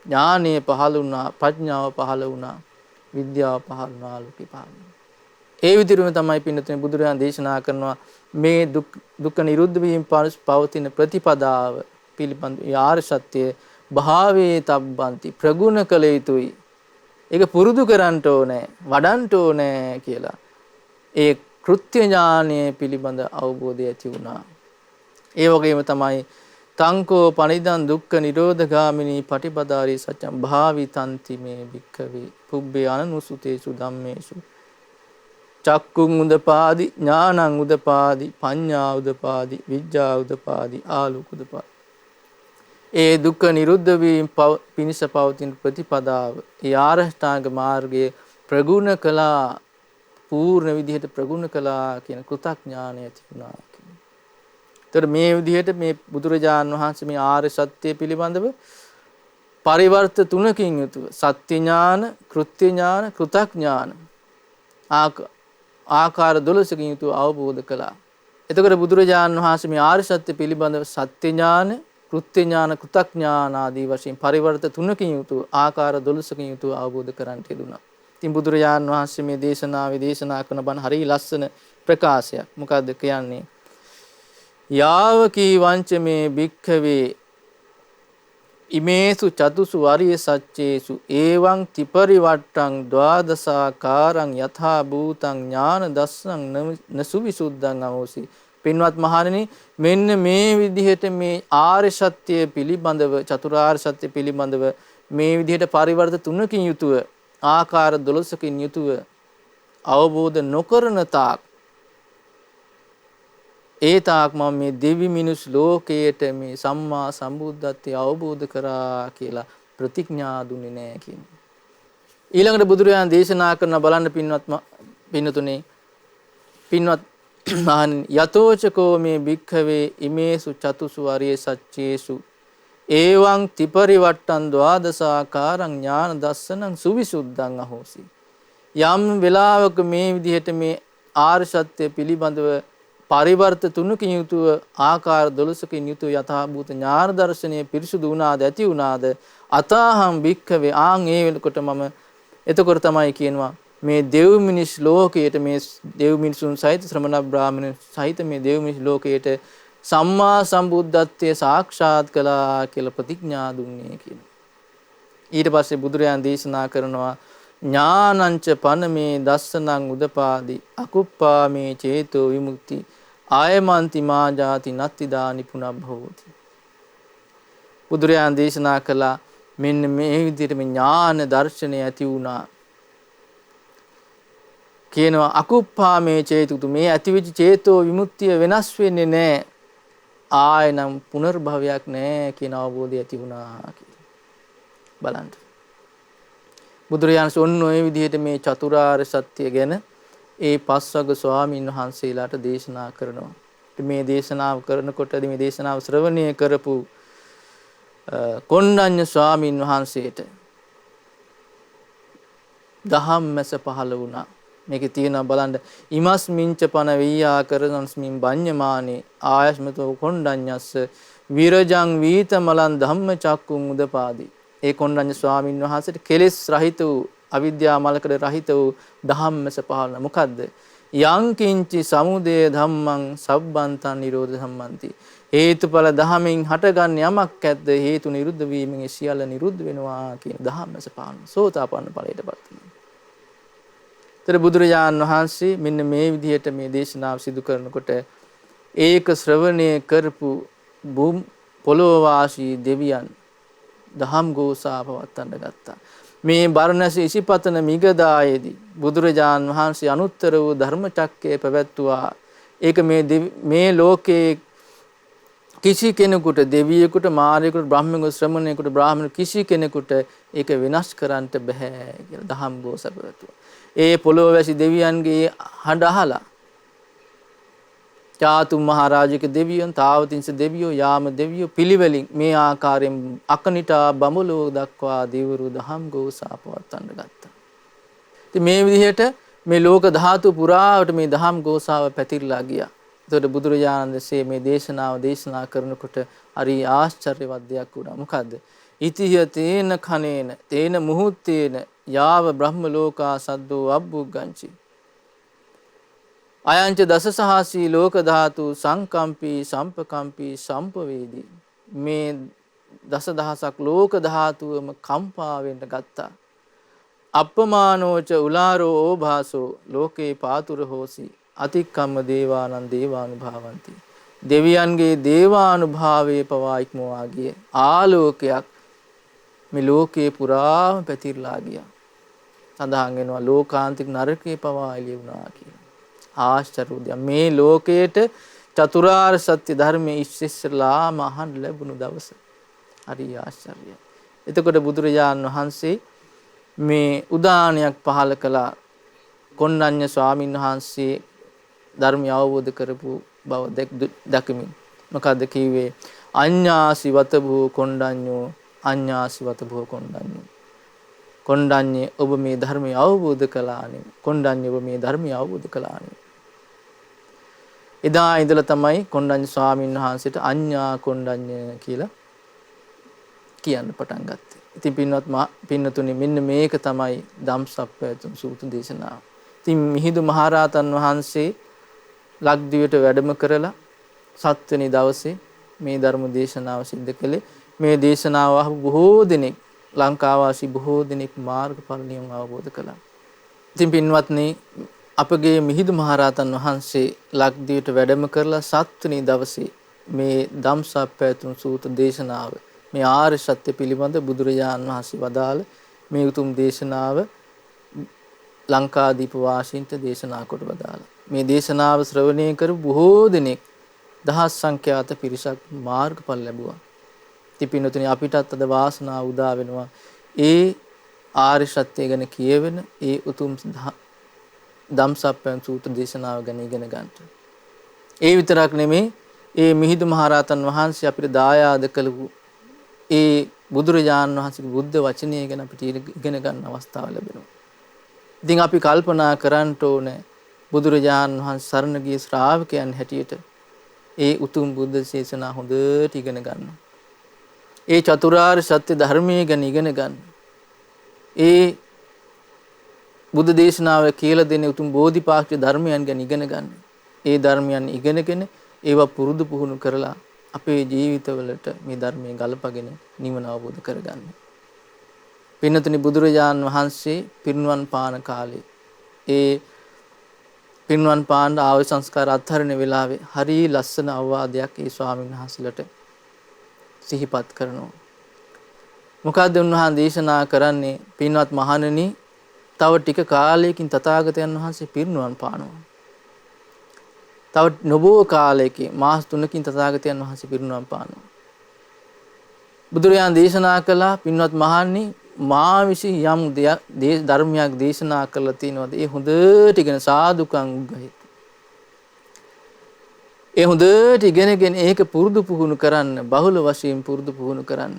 ඥානය පහළ වුණා, ප්‍රඥාව පහළ වුණා, විද්‍යාව පහළ වුණා, ආලෝකය පහළ වුණා. ඒ විදිහටම තමයි පින්නතුනේ බුදුරජාණන් දේශනා කරනවා මේ දුක නිරුද්ධ වීම පවතින ප්‍රතිපදාව පිළිබඳ ආර්ය සත්‍ය භාවේ තබ්බන්ති ප්‍රගුණ කළ යුතුයි. ඒක පුරුදු කරන්න ඕනේ, වඩන්න ඕනේ කියලා. ඒ කෘත්‍ය ඥානය පිළිබඳ අවබෝධය ඇති වුණා. ඒ වගේම තමයි තංකෝ පනිදං දුක්ඛ නිරෝධගාමිනී පටිපදාරී සත්‍යං භාවිතන්ති මේ භික්ඛවේ පුබ්බේ අනනුසුතේසු ධම්මේසු චක්කුං උදපාදි ඥානං උදපාදි පඤ්ඤා උදපාදි විඤ්ඤා උදපාදි ආලෝක උදපාදි. ඒ දුක්ඛ නිරුද්ධ වීම පිණිස පවතින ප්‍රතිපදාව ඒ ආරෂ්ඨාංග මාර්ගයේ ප්‍රගුණ කළා, පූර්ණ විදිහට ප්‍රගුණ කළා කියන කෘතඥානය ඇති වුණා. ඒතර මේ විදිහට මේ බුදුරජාණන් වහන්සේ මේ ආර්ය සත්‍ය පිළිබඳව පරිවර්ත තුනකින් යුතුව සත්‍ය ඥාන, කෘත්‍ය ඥාන, කෘතඥාන ආකාර 12කින් යුතුව අවබෝධ කළා. එතකොට බුදුරජාණන් වහන්සේ මේ ආර්ය සත්‍ය පිළිබඳව සත්‍ය ඥාන, කෘත්‍ය ඥාන, කෘතඥාන ආදී වශයෙන් පරිවර්ත තුනකින් යුතුව ආකාර 12කින් යුතුව අවබෝධ කරගන්නට යෙදුණා. ඉතින් බුදුරජාණන් වහන්සේ මේ දේශනාවේ දේශනා කරන බණ හරිය ලස්සන ප්‍රකාශයක්. මොකද්ද කියන්නේ? යාවකී වංච මේ භික්ඛවේ ඉමේසු චතුසු වරිය සච්චේසු ඒවං ත්‍රිපරිවට්ටං ද්වාදසාකාරං යථා භූතං ඥාන දස්සං නසුවිසුද්ධං අවෝසි. පින්වත් මහණෙනි, මෙන්න මේ විදිහට මේ ආර්ය සත්‍ය පිළිබඳව, චතුරාර්ය සත්‍ය පිළිබඳව මේ විදිහට පරිවර්ත තුනකින් යුතුව ආකාර 12කින් යුතුව අවබෝධ නොකරන තාක් ඒ තාක් මම මේ දෙවි මිනිස් ලෝකයට මේ සම්මා සම්බුද්ධත්වය අවබෝධ කරා කියලා ප්‍රතිඥා දුන්නේ නැහැ කියන්නේ. ඊළඟට බුදුරජාණන් දේශනා කරන බලන්න පින්වත්නි යතෝචකෝ මේ භික්ඛවේ ඉමේසු චතුසු අරිය සච්චේසු ඒවං ත්‍රිපරිවට්ටං ද්වාදසාකාරං ඥාන දස්සනං සුවිසුද්ධං අහෝසි. යම් වෙලාවක මේ විදිහට මේ ආර්ය සත්‍ය පිළිබඳව පරිවර්ත තුනකින් යුතුව ආකාර 12කින් යුතුව යථාභූත ඥාන දර්ශනය පිරිසුදු වුණාද, ඇති වුණාද, අතාහම් භික්ඛවේ ආන් ඒ වෙනකොට මම එතකොට තමයි කියනවා මේ දෙව් මිනිස් ලෝකයට, මේ දෙව් මිනිසුන් සහිත ශ්‍රමණ බ්‍රාහ්මණ සහිත මේ දෙව් මිනිස් ලෝකයට සම්මා සම්බුද්ධත්වයේ සාක්ෂාත් කළා කියලා ප්‍රතිඥා දුන්නේ කියනවා. ඊට පස්සේ බුදුරජාණන් දේශනා කරනවා ඥානංච පනමේ දස්සනං උදපාදි අකුප්පා මේ චේතෝ විමුක්ති ආයමන්ති මා ජාති නත්ති දානි පුනබ්භවති. බුදුරජාණන් දේශනා කළා මෙන්න මේ විදිහට මේ ඥාන දර්ශනය ඇති වුණා. කියනවා අකුප්පාමේ චේතුතු මේ ඇතිවිච්ච චේතෝ විමුක්තිය වෙනස් වෙන්නේ නැහැ. ආයනම් පුනර්භවයක් නැහැ කියන අවබෝධය ඇති වුණා කියලා. බලන්න. බුදුරජාණන් ඔන්න ඔය විදිහට මේ චතුරාර්ය සත්‍ය ගැන ඒ පස්වග ස්වාමීන් වහන්සේලාට දේශනා කරනවා. මේ දේශනාව කරනකොටදී මේ දේශනාව ශ්‍රවණය කරපු කොණ්ඩඤ්ඤ ස්වාමීන් වහන්සේට ධම්මස පහළ වුණා. මේකේ තියෙනවා බලන්න ඉමස්මින්ච පන වීයා කරනස්මින් බඤ්ඤමානේ ආයස්මතෝ කොණ්ඩඤ්ඤස්ස විරජං වීතමලං ධම්මචක්කුං උදපාදි. ඒ කොණ්ඩඤ්ඤ ස්වාමීන් වහන්සේට කෙලෙස් රහිත වූ අවිද්‍යා මලකඩ රහිත වූ ධම්මස පහළ. මොකද්ද? යං කිංචි සමුදය ධම්මං සබ්බන්තං නිරෝධ ධම්මන්ති. හේතුඵල ධමයෙන් හටගන්න යමක් ඇද්ද හේතු නිරුද්ධ වීමෙන් ඒ සියල්ල නිරුද්ධ වෙනවා කියන ධම්මස පහළ. සෝතාපන්න ඵලයටපත් වෙනවා. තර බුදුරජාණන් වහන්සේ මෙන්න මේ විදිහට මේ දේශනාව සිදු කරනකොට ඒක ශ්‍රවණය කරපු පොළොව වාසී දෙවියන් දහම් ගෝසා පවත්වන්න ගත්තා. මේ බරණැස ඉසිපතන මිගදායේදී බුදුරජාණන් වහන්සේ අනුත්තර වූ ධර්මචක්කය පැවැත්වුවා. ඒක මේ ලෝකේ කිසි කෙනෙකුට දෙවියෙකුට මාරයෙකුට බ්‍රහ්මයෙකුට ශ්‍රමණයෙකුට බ්‍රාහ්මණයෙකුට කිසි කෙනෙකුට ඒක විනාශ කරන්න බෑ කියලා දහම් ගෝසා පැවැත්වුවා. ඒ පොළොව වැසි දෙවියන්ගේ හඬ අහලා චාතු මහරජික දෙවියන් තාවතිංස දෙවියෝ යාම දෙවියෝ පිළිවෙලින් මේ ආකාරයෙන් අකනිටා බඹලෝ දක්වා දෙවිවරු දහම් ගෝසා පවත්වන්න ගත්තා. ඉතින් මේ විදිහට මේ ලෝක ධාතු පුරාවට මේ දහම් ගෝසාව පැතිරලා ගියා. එතකොට බුදුරජාණන් වහන්සේ මේ දේශනාව දේශනා කරනකොට හරි ආශ්චර්යවත් දෙයක් වුණා. මොකද්ද? ඉතිහිය තේන කනේන තේන මුහුත්තේන යාව බ්‍රහ්ම ලෝකා සද්දෝ අබ්බුග්ගංචි අයංච දසසහසී ලෝක ධාතු සංකම්පී සම්පකම්පී සම්පවේදී. මේ දසදහසක් ලෝක ධාතුවම කම්පා වෙන්න ගත්තා. අප්පමානෝච උලාරෝ ඕභාසෝ ලෝකේ පාතුර හෝසි අතික්කම්ම දේවානං දේවානුභාවಂತಿ. දෙවියන්ගේ දේවානුභාවයේ පවා ඉක්මවා ගිය ආලෝකයක් මේ ලෝකේ පුරාම පැතිරලා ගියා. සඳහන් වෙනවා ලෝකාන්තික නරකේ පවා එළිය වුණා කියලා. ආශ්චර්යයක්. මේ ලෝකයට චතුරාර්ය සත්‍ය ධර්මයේ ඉස්සෙල්ලාම අහන්න ලැබුණු දවස. හරි ආශ්චර්යයි. එතකොට බුදුරජාණන් වහන්සේ මේ උදානයක් පහල කළා. කොණ්ඩඤ්ඤ ස්වාමීන් වහන්සේ ධර්මය අවබෝධ කරපු බව දැකමින් මොකද්ද කිව්වේ? අඤ්ඤාසිවත භූ කොණ්ඩඤ්ඤෝ අඤ්ඤාසිවත භූ කොණ්ඩඤ්ඤෝ. කොණ්ඩඤ්ඤේ ඔබ මේ ධර්මය අවබෝධ කළානේ. කොණ්ඩඤ්ඤ ඔබ මේ ධර්මය අවබෝධ කළානේ. එදා ඉඳලා තමයි කොණ්ඩඤ්ඤ ස්වාමීන් වහන්සේට අඤ්ඤා කොණ්ඩඤ්ඤ කියලා කියන්න පටන් ගත්තේ. ඉතින් පින්නතුනි මෙන්න මේක තමයි ධම්සප්පවතුන් සූත්‍ර දේශනාව. ඉතින් මිහිඳු මහරහතන් වහන්සේ ලක්දිවට වැඩම කරලා 7 වෙනි දවසේ මේ ධර්ම දේශනාව සිද්ධ කළේ. මේ දේශනාව අහපු බොහෝ දෙනෙක් ලංකාවාසී බොහෝ දෙනෙක් මාර්ගඵල නියම අවබෝධ කළා. ඉතින් පින්වත්නි අපගේ මිහිඳු මහරහතන් වහන්සේ ලක්දිවට වැඩම කරලා 7 වෙනි දවසේ මේ ධම්සප්පවතුන් සූත්‍ර දේශනාව මේ ආර්ය සත්‍ය පිළිබඳ බුදුරජාණන් වහන්සේ වදාළ මේ උතුම් දේශනාව ලංකාදීප වාසීන්ට දේශනා කොට වදාළා. මේ දේශනාව ශ්‍රවණය කර බොහෝ දෙනෙක් දහස් සංඛ්‍යාත පිරිසක් මාර්ගඵල ලැබුවා. ඉතින් පින්වතුනි අපිටත් අද වාසනාව උදා වෙනවා ඒ ආර්ය සත්‍ය ගැන කියවෙන ඒ උතුම් ධම්සප්පවතුන් සූත්‍ර දේශනාව ගැන ඉගෙන ගන්න. ඒ විතරක් නෙමෙයි ඒ මිහිඳු මහරහතන් වහන්සේ අපිට දායාද කළු ඒ බුදුරජාණන් වහන්සේගේ බුද්ධ වචනය ගැන අපිට ඉගෙන ගන්න අවස්ථාව ලැබෙනවා. ඉතින් අපි කල්පනා කරන්න ඕනේ බුදුරජාණන් වහන්සේ සරණ ගිය ශ්‍රාවකයන් හැටියට ඒ උතුම් බුද්ධ ශේෂනා හොඳට ඉගෙන ගන්න. ඒ චතුරාර්ය සත්‍ය ධර්මයේ ගැන ඉගෙන ගන්න. ඒ බුද්ධ දේශනාව කියලා දෙන උතුම් බෝධිපාක්ෂික ධර්මයන් ගැන ඉගෙන ගන්න. ඒ ධර්මයන් ඉගෙනගෙන ඒවා පුරුදු පුහුණු කරලා අපේ ජීවිතවලට මේ ධර්මයේ ගලපගෙන නිවන අවබෝධ කරගන්න. පින්නතුනි බුදුරජාණන් වහන්සේ පිරිනුවන් පාන කාලේ ඒ පිරිනුවන් පාන ආවේ සංස්කාර අත්හරින වෙලාවේ හරි ලස්සන අවවාදයක් ඒ ස්වාමීන් වහන්සේලාට සිහිපත් කරනවා. මොකද්ද උන්වහන්සේ දේශනා කරන්නේ? පින්වත් මහණෙනි, තව ටික කාලයකින් තථාගතයන් වහන්සේ පිරිනුවන් පානවා. තව නොබෝ කාලයකින් මාස 3කින් තථාගතයන් වහන්සේ පිරිනුවන් පානවා. බුදුරජාණන් දේශනා කළා, පින්වත් මහණනි, මා විසින් යම් ධර්මයක් දේශනා කළා තියෙනවාද? ඒ හොඳට ඉගෙන සාදුකම් උග්ගහිත. ඒ හොඳට ඉගෙනගෙන ඒක පුරුදු පුහුණු කරන්න, බහුල වශයෙන් පුරුදු පුහුණු කරන්න.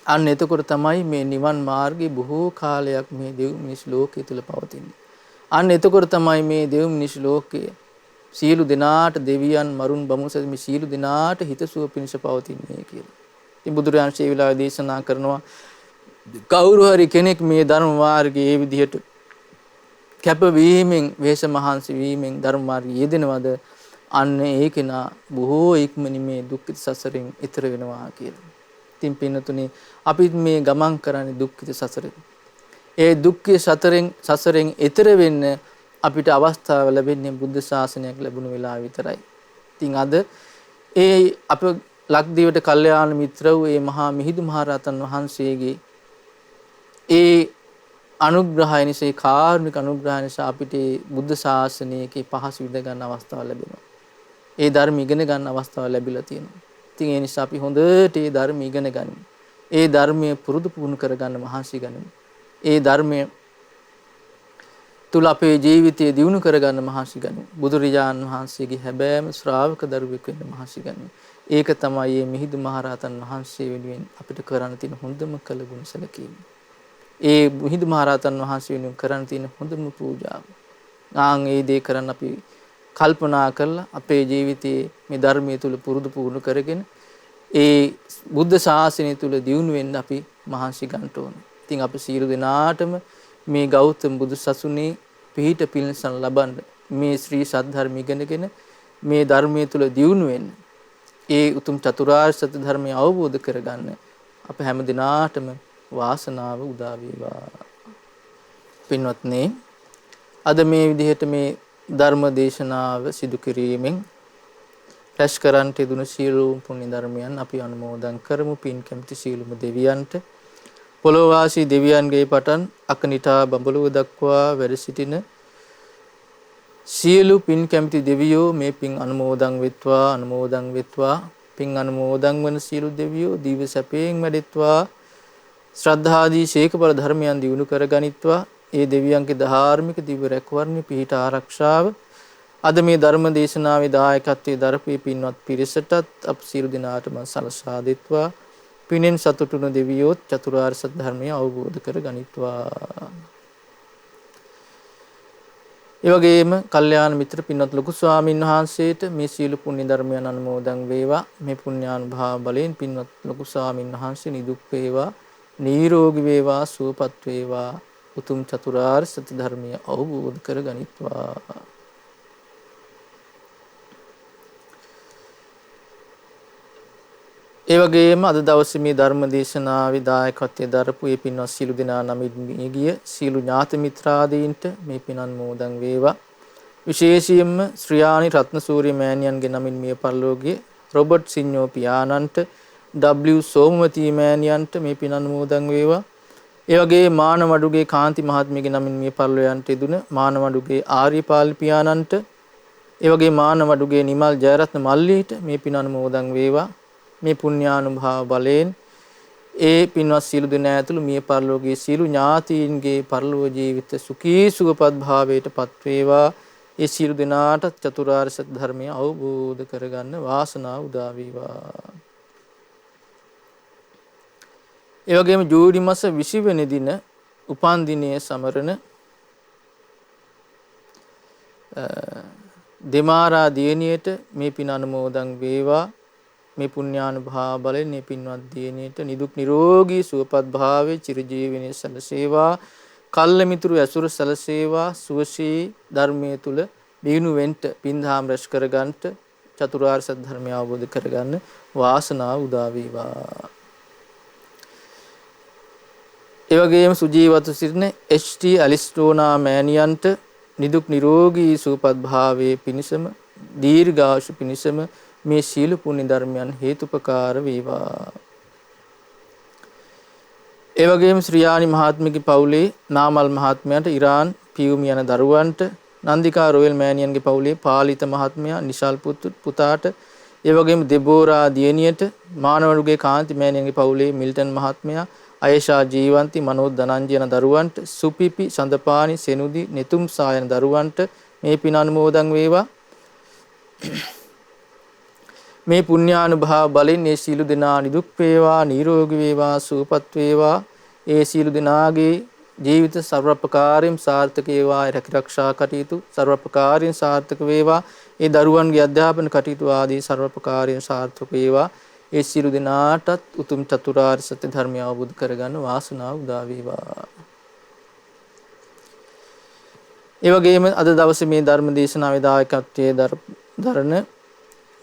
අන්න එතකොට තමයි මේ නිවන් මාර්ගයේ බොහෝ කාලයක් මේ දෙව් මිනිස් ලෝකයේ තුල පවතින්නේ. අන්න එතකොට තමයි මේ දෙව් මිනිස් ලෝකයේ සියලු දෙනාට, දෙවියන් මරුන් බමුණු මේ සියලු දෙනාට හිතසුව පිණිස පවතින්නේ කියලා. ඉතින් බුදුරජාණන් ශ්‍රී විලාය දේශනා කරනවා, කවුරු හරි කෙනෙක් මේ ධර්ම මාර්ගයේ මේ විදිහට කැපවීමෙන්, වේශ මහන්සි වීමෙන් ධර්ම මාර්ගයේ යෙදෙනවද, අන්න ඒ කෙනා බොහෝ ඉක්මනින් මේ දුක්ඛිත සසරෙන් ඈතර වෙනවා කියලා. ඉතින් පින්නතුනි, අපි මේ ගමන් කරන්නේ දුක්ඛිත සසරෙන්. ඒ දුක්ඛිත සසරෙන් ඈතර වෙන්න අපිට අවස්ථාව ලැබෙන්නේ බුද්ධ ශාසනයක් ලැබුණු වෙලාව විතරයි. ඉතින් අද ඒ අප ලක්දිවට කල්යාණ මිත්‍ර වූ ඒ මහා මිහිඳු මහරහතන් වහන්සේගේ ඒ අනුග්‍රහය නිසා, කාරුණික අනුග්‍රහය නිසා අපිට බුද්ධ ශාසනයේ පහසු විඳ ගන්න අවස්ථාව ලැබෙනවා. ඒ ධර්ම ඉගෙන ගන්න අවස්ථාව ලැබිලා තියෙනවා. ඉතින් ඒ නිසා අපි හොඳට ඒ ධර්ම ඉගෙන ගනිමු. ඒ ධර්මයේ පුරුදු පුහුණු කරගන්න මහන්සි ගනිමු. ඒ ධර්මයේ තුල අපේ ජීවිතය දියුණු කරගන්න මහන්සි ගනිමු. බුදුරජාණන් වහන්සේගේ හැබෑම ශ්‍රාවක දරුවෙක් වෙන්න මහන්සි ගනිමු. ඒක තමයි මේ මිහිඳු මහරහතන් වහන්සේ වෙනුවෙන් අපිට කරන්න තියෙන හොඳම කළගුණ සැලකීම. ඒ මිහිඳු මහරහතන් වහන්සේ වෙනුවෙන් කරන්න තියෙන හොඳම පූජාව. ඒ දේ කරන්න අපි කල්පනා කරලා අපේ ජීවිතයේ මේ ධර්මයේ තුල පුරුදු පුහුණු කරගෙන ඒ බුද්ධ ශාසනය තුල දියුණු වෙන්න අපි මහන්සි ගන්න ඕනේ. ඉතින් අපි සියලු දෙනාටම මේ ගෞතම බුදු සසුනේ පිහිට පිළිසන් ලබන්න, මේ ශ්‍රී සද්ධර්ම ඉගෙනගෙන මේ ධර්මයේ තුල දියුණු වෙන්න, ඒ උතුම් චතුරාර්ය සත්‍ය ධර්මය අවබෝධ කරගන්න අප හැම දිනාටම වාසනාව උදා වේවා. පින්වත්නි, අද මේ විදිහට මේ ධර්ම දේශනාව සිදු කිරීමෙන් රැස් කරන්ට දුන සියලුම පුණ්‍ය ධර්මයන් අපි අනුමෝදන් කරමු. පින් කැමති සියලුම දෙවියන්ට, පොළොවාසී දෙවියන්ගේ පටන් අකනිටා බඹලුව දක්වා වැඩ සිටින සියලු පින් කැමති දෙවියෝ මේ පින් අනුමෝදන් වෙත්වා, අනුමෝදන් වෙත්වා. පින් අනුමෝදන් වන සියලු දෙවියෝ දීව සැපයෙන් වැඩෙත්වා, ශ්‍රද්ධාදී ශේකපල ධර්මයන් දියුණු කරගනිත්වා. ඒ දෙවියන්ගේ ධාර්මික දිව්‍ය රැකවරණ පිහිට ආරක්ෂාව අද මේ ධර්ම දේශනාවේ දායකත්වයේ දරපේ පින්වත් පිරිසටත් අප සියලු දෙනාටම සලසා දෙත්වා. පිනෙන් සතුටුන දෙවියෝත් චතුරාර්ය සත්‍ය ධර්මය අවබෝධ කරගනිත්වා. ඒ වගේම කල්යාණ මිත්‍ර පින්වත් ලොකු ස්වාමින් වහන්සේට මේ සීල පුණ්‍ය ධර්මයන් අනුමෝදන් වේවා. මේ පුණ්‍යානුභාව බලයෙන් පින්වත් ලොකු ස්වාමින් වහන්සේ නිදුක් වේවා, නිරෝගී වේවා, සුවපත් වේවා, උතුම් චතුරාර්ය සත්‍ය ධර්මය අවබෝධ කරගනිත්වා. ඒ වගේම අද දවසේ මේ ධර්ම දේශනාවේ දායකත්වයෙන් දරපු මේ පින්වත් සීල දෙනා නමින් ගිය සීල ඥාති මිත්‍රාදීන්ට මේ පින් අනුමෝදන් වේවා. විශේෂයෙන්ම ශ්‍රියානි රත්නසූරිය මෑණියන්ගේ නමින් මිය පරලෝකීය රොබර්ට් සිඤ්ඤෝ පියාණන්ට, W සෝමවතී මෑණියන්ට මේ පින් අනුමෝදන් වේවා. ඒ වගේ මානවඩුගේ කාන්ති මහත්මියගේ නමින් මිය පරලෝයන්ට ඉදුණ මානවඩුගේ ආර්යපාල පියාණන්ට, ඒ වගේ මානවඩුගේ නිමල් ජයරත්න මල්ලීට මේ පින් අනුමෝදන් වේවා. මේ පුණ්‍යානුභාව බලයෙන් ඒ පින්වත් සීල දෙනා ඇතුළු මිය පරලෝකීය සීල ඥාතීන්ගේ පරලෝක ජීවිත සුඛී සුවපත් භාවයට පත් වේවා. ඒ සීල දෙනාට චතුරාර්ය සත්‍ය ධර්මය අවබෝධ කරගන්න වාසනාව උදා වේවා. ඒ වගේම ජූනි මාස 20 වෙනි දින උපන් දිනයේ සමරන දෙමාරා දියණියට මේ පින් අනුමෝදන් වේවා. මේ පුණ්‍යානුභාව බලයෙන් මේ පින්වත් දියණියට නිදුක් නිරෝගී සුවපත් භාවයේ චිරජීවනයේ සැලසේවා. කල්ල මිතුරු ඇසුර සැලසේවා. සුවසී ධර්මයේ තුල දිනු වෙන්න පින්දාම් රැස් කරගන්නට චතුරාර්ය සත්‍ය ධර්මය අවබෝධ කරගන්න වාසනාව උදා වේවා. ඒ වගේම සුජීවතු සිටින HT ඇලිස්ටෝනා මෑණියන්ට නිදුක් නිරෝගී සුවපත් භාවයේ පිණිසම දීර්ඝායුෂ පිණිසම මේ සීල පුණ්‍ය ධර්මයන් හේතුපකාර වේවා. ඒ වගේම ශ්‍රියානි මහත්මියගේ පවුලේ නාමල් මහත්මයාට ඉරාන් පියුම් යන දරුවන්ට නන්දිකා රොයල් මෑනියන්ගේ පවුලේ පාලිත මහත්මයා නිශාල් පුතාට ඒ වගේම දෙබෝරා දියණියට මානවඩුගේ කාන්ති මෑනියන්ගේ පවුලේ මිල්ටන් මහත්මයා අයෂා ජීවන්ති මනෝජ් ධනංජය යන දරුවන්ට සුපිපි සඳපානි සෙනුදි නෙතුම් සායන දරුවන්ට මේ පින අනුමෝදන් වේවා. මේ පුණ්‍යානුභාව බලෙන් මේ සීල දෙනා නිදුක් වේවා නිරෝගී වේවා සුවපත් වේවා. ඒ සීල දෙනාගේ ජීවිත සර්වපකාරයෙන් සාර්ථක වේවා. රැකිරක්ෂා කටයුතු සර්වපකාරයෙන් සාර්ථක වේවා. ඒ දරුවන්ගේ අධ්‍යාපන කටයුතු ආදී සර්වපකාරයෙන් සාර්ථක වේවා. ඒ සීල දෙනාටත් උතුම් චතුරාර්ය සත්‍ය ධර්මය අවබෝධ කරගන්න වාසනාව උදා වේවා. ඒ වගේම අද දවසේ මේ ධර්ම දේශනාවේ දායකත්වයේ දරන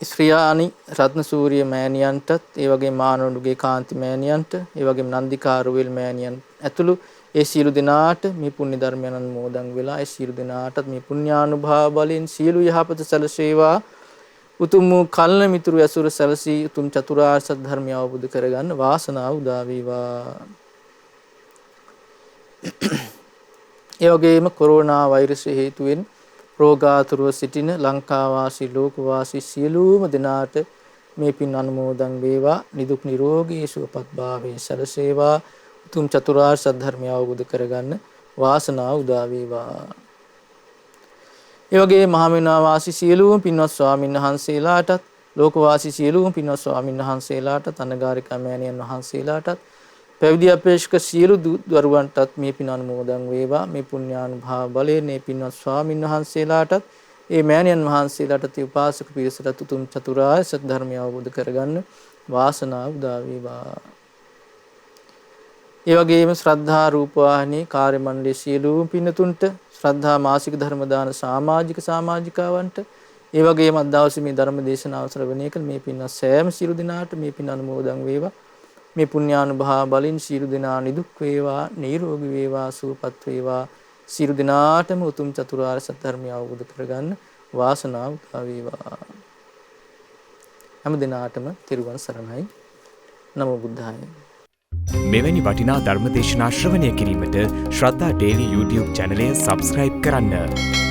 ශ්‍රියානි රත්නසූරිය මෑණියන්ටත් ඒ වගේම මානවඩුගේ කාන්ති මෑණියන්ට ඒ වගේම නන්දිකා රොයල් මෑණියන් ඇතුළු ඒ සියලු දෙනාට මේ පුණ්‍ය ධර්මයන් අනුමෝදන් වෙලා ඒ සියලු දෙනාටත් මේ පුණ්‍යානුභාව බලෙන් සියලු යහපත සැලසේවා. උතුම් වූ කල්න මිතුරු ඇසුර සැලසී උතුම් චතුරාර්ය සත්‍ය ධර්මය අවබෝධ කරගන්න වාසනාව උදා වේවා. ඒ වගේම කොරෝනා වෛරසය හේතුවෙන් රෝගාතුරව සිටින ලංකාවාසී ලෝකවාසී සියලුම දෙනාට මේ පින් අනුමෝදන් වේවා. නිදුක් නිරෝගී සුවපත් භාවයේ සැලසේවා. උතුම් චතුරාර්ය සත්‍ය ධර්මය අවබෝධ කරගන්න වාසනාව උදා වේවා. ඒ වගේ මහමෙවුනා වාසී සියලුම පින්වත් ස්වාමීන් වහන්සේලාටත් ලෝකවාසී සියලුම පින්වත් ස්වාමීන් වහන්සේලාටත් අනගාരികා මෑණියන් වහන්සේලාටත් පැවිදි අපේක්ෂක සියලු දරුවන්ටත් මේ පින් අනුමෝදන් වේවා. මේ පුණ්‍යානුභාව බලයෙන් මේ පින්වත් ස්වාමීන් වහන්සේලාටත් ඒ මෑණියන් වහන්සේලාටත් උපාසක පිරිසටත් උතුම් චතුරාර්ය සත්‍ය ධර්මය අවබෝධ කරගන්න වාසනාව උදා වේවා. ඒ වගේම ශ්‍රද්ධා රූපවාහිනී කාර්ය මණ්ඩලයේ සියලුම පින්තුන්ට ශ්‍රද්ධා මාසික ධර්ම දාන සමාජිකාවන්ට ඒ වගේම අද දවසේ මේ ධර්ම දේශනාව ශ්‍රවණය කළ මේ පින්වත් සෑම සියලු දෙනාට මේ පින් අනුමෝදන් වේවා. මේ පුණ්‍යානුභාව බලෙන් සියලු දෙනා නිදුක් වේවා නිරෝගී වේවා සුවපත් වේවා. සියලු දෙනාටම උතුම් චතුරාර්ය සත්‍ය ධර්මය අවබෝධ කරගන්න වාසනාව උදා වේවා. හැම දිනාටම තෙරුවන් සරණයි. නමෝ බුද්ධාය. මෙවැනි වටිනා ධර්ම දේශනා ශ්‍රවණය කිරීමට ශ්‍රද්ධා ඩේලි YouTube චැනලය සබ්ස්ක්‍රයිබ් කරන්න.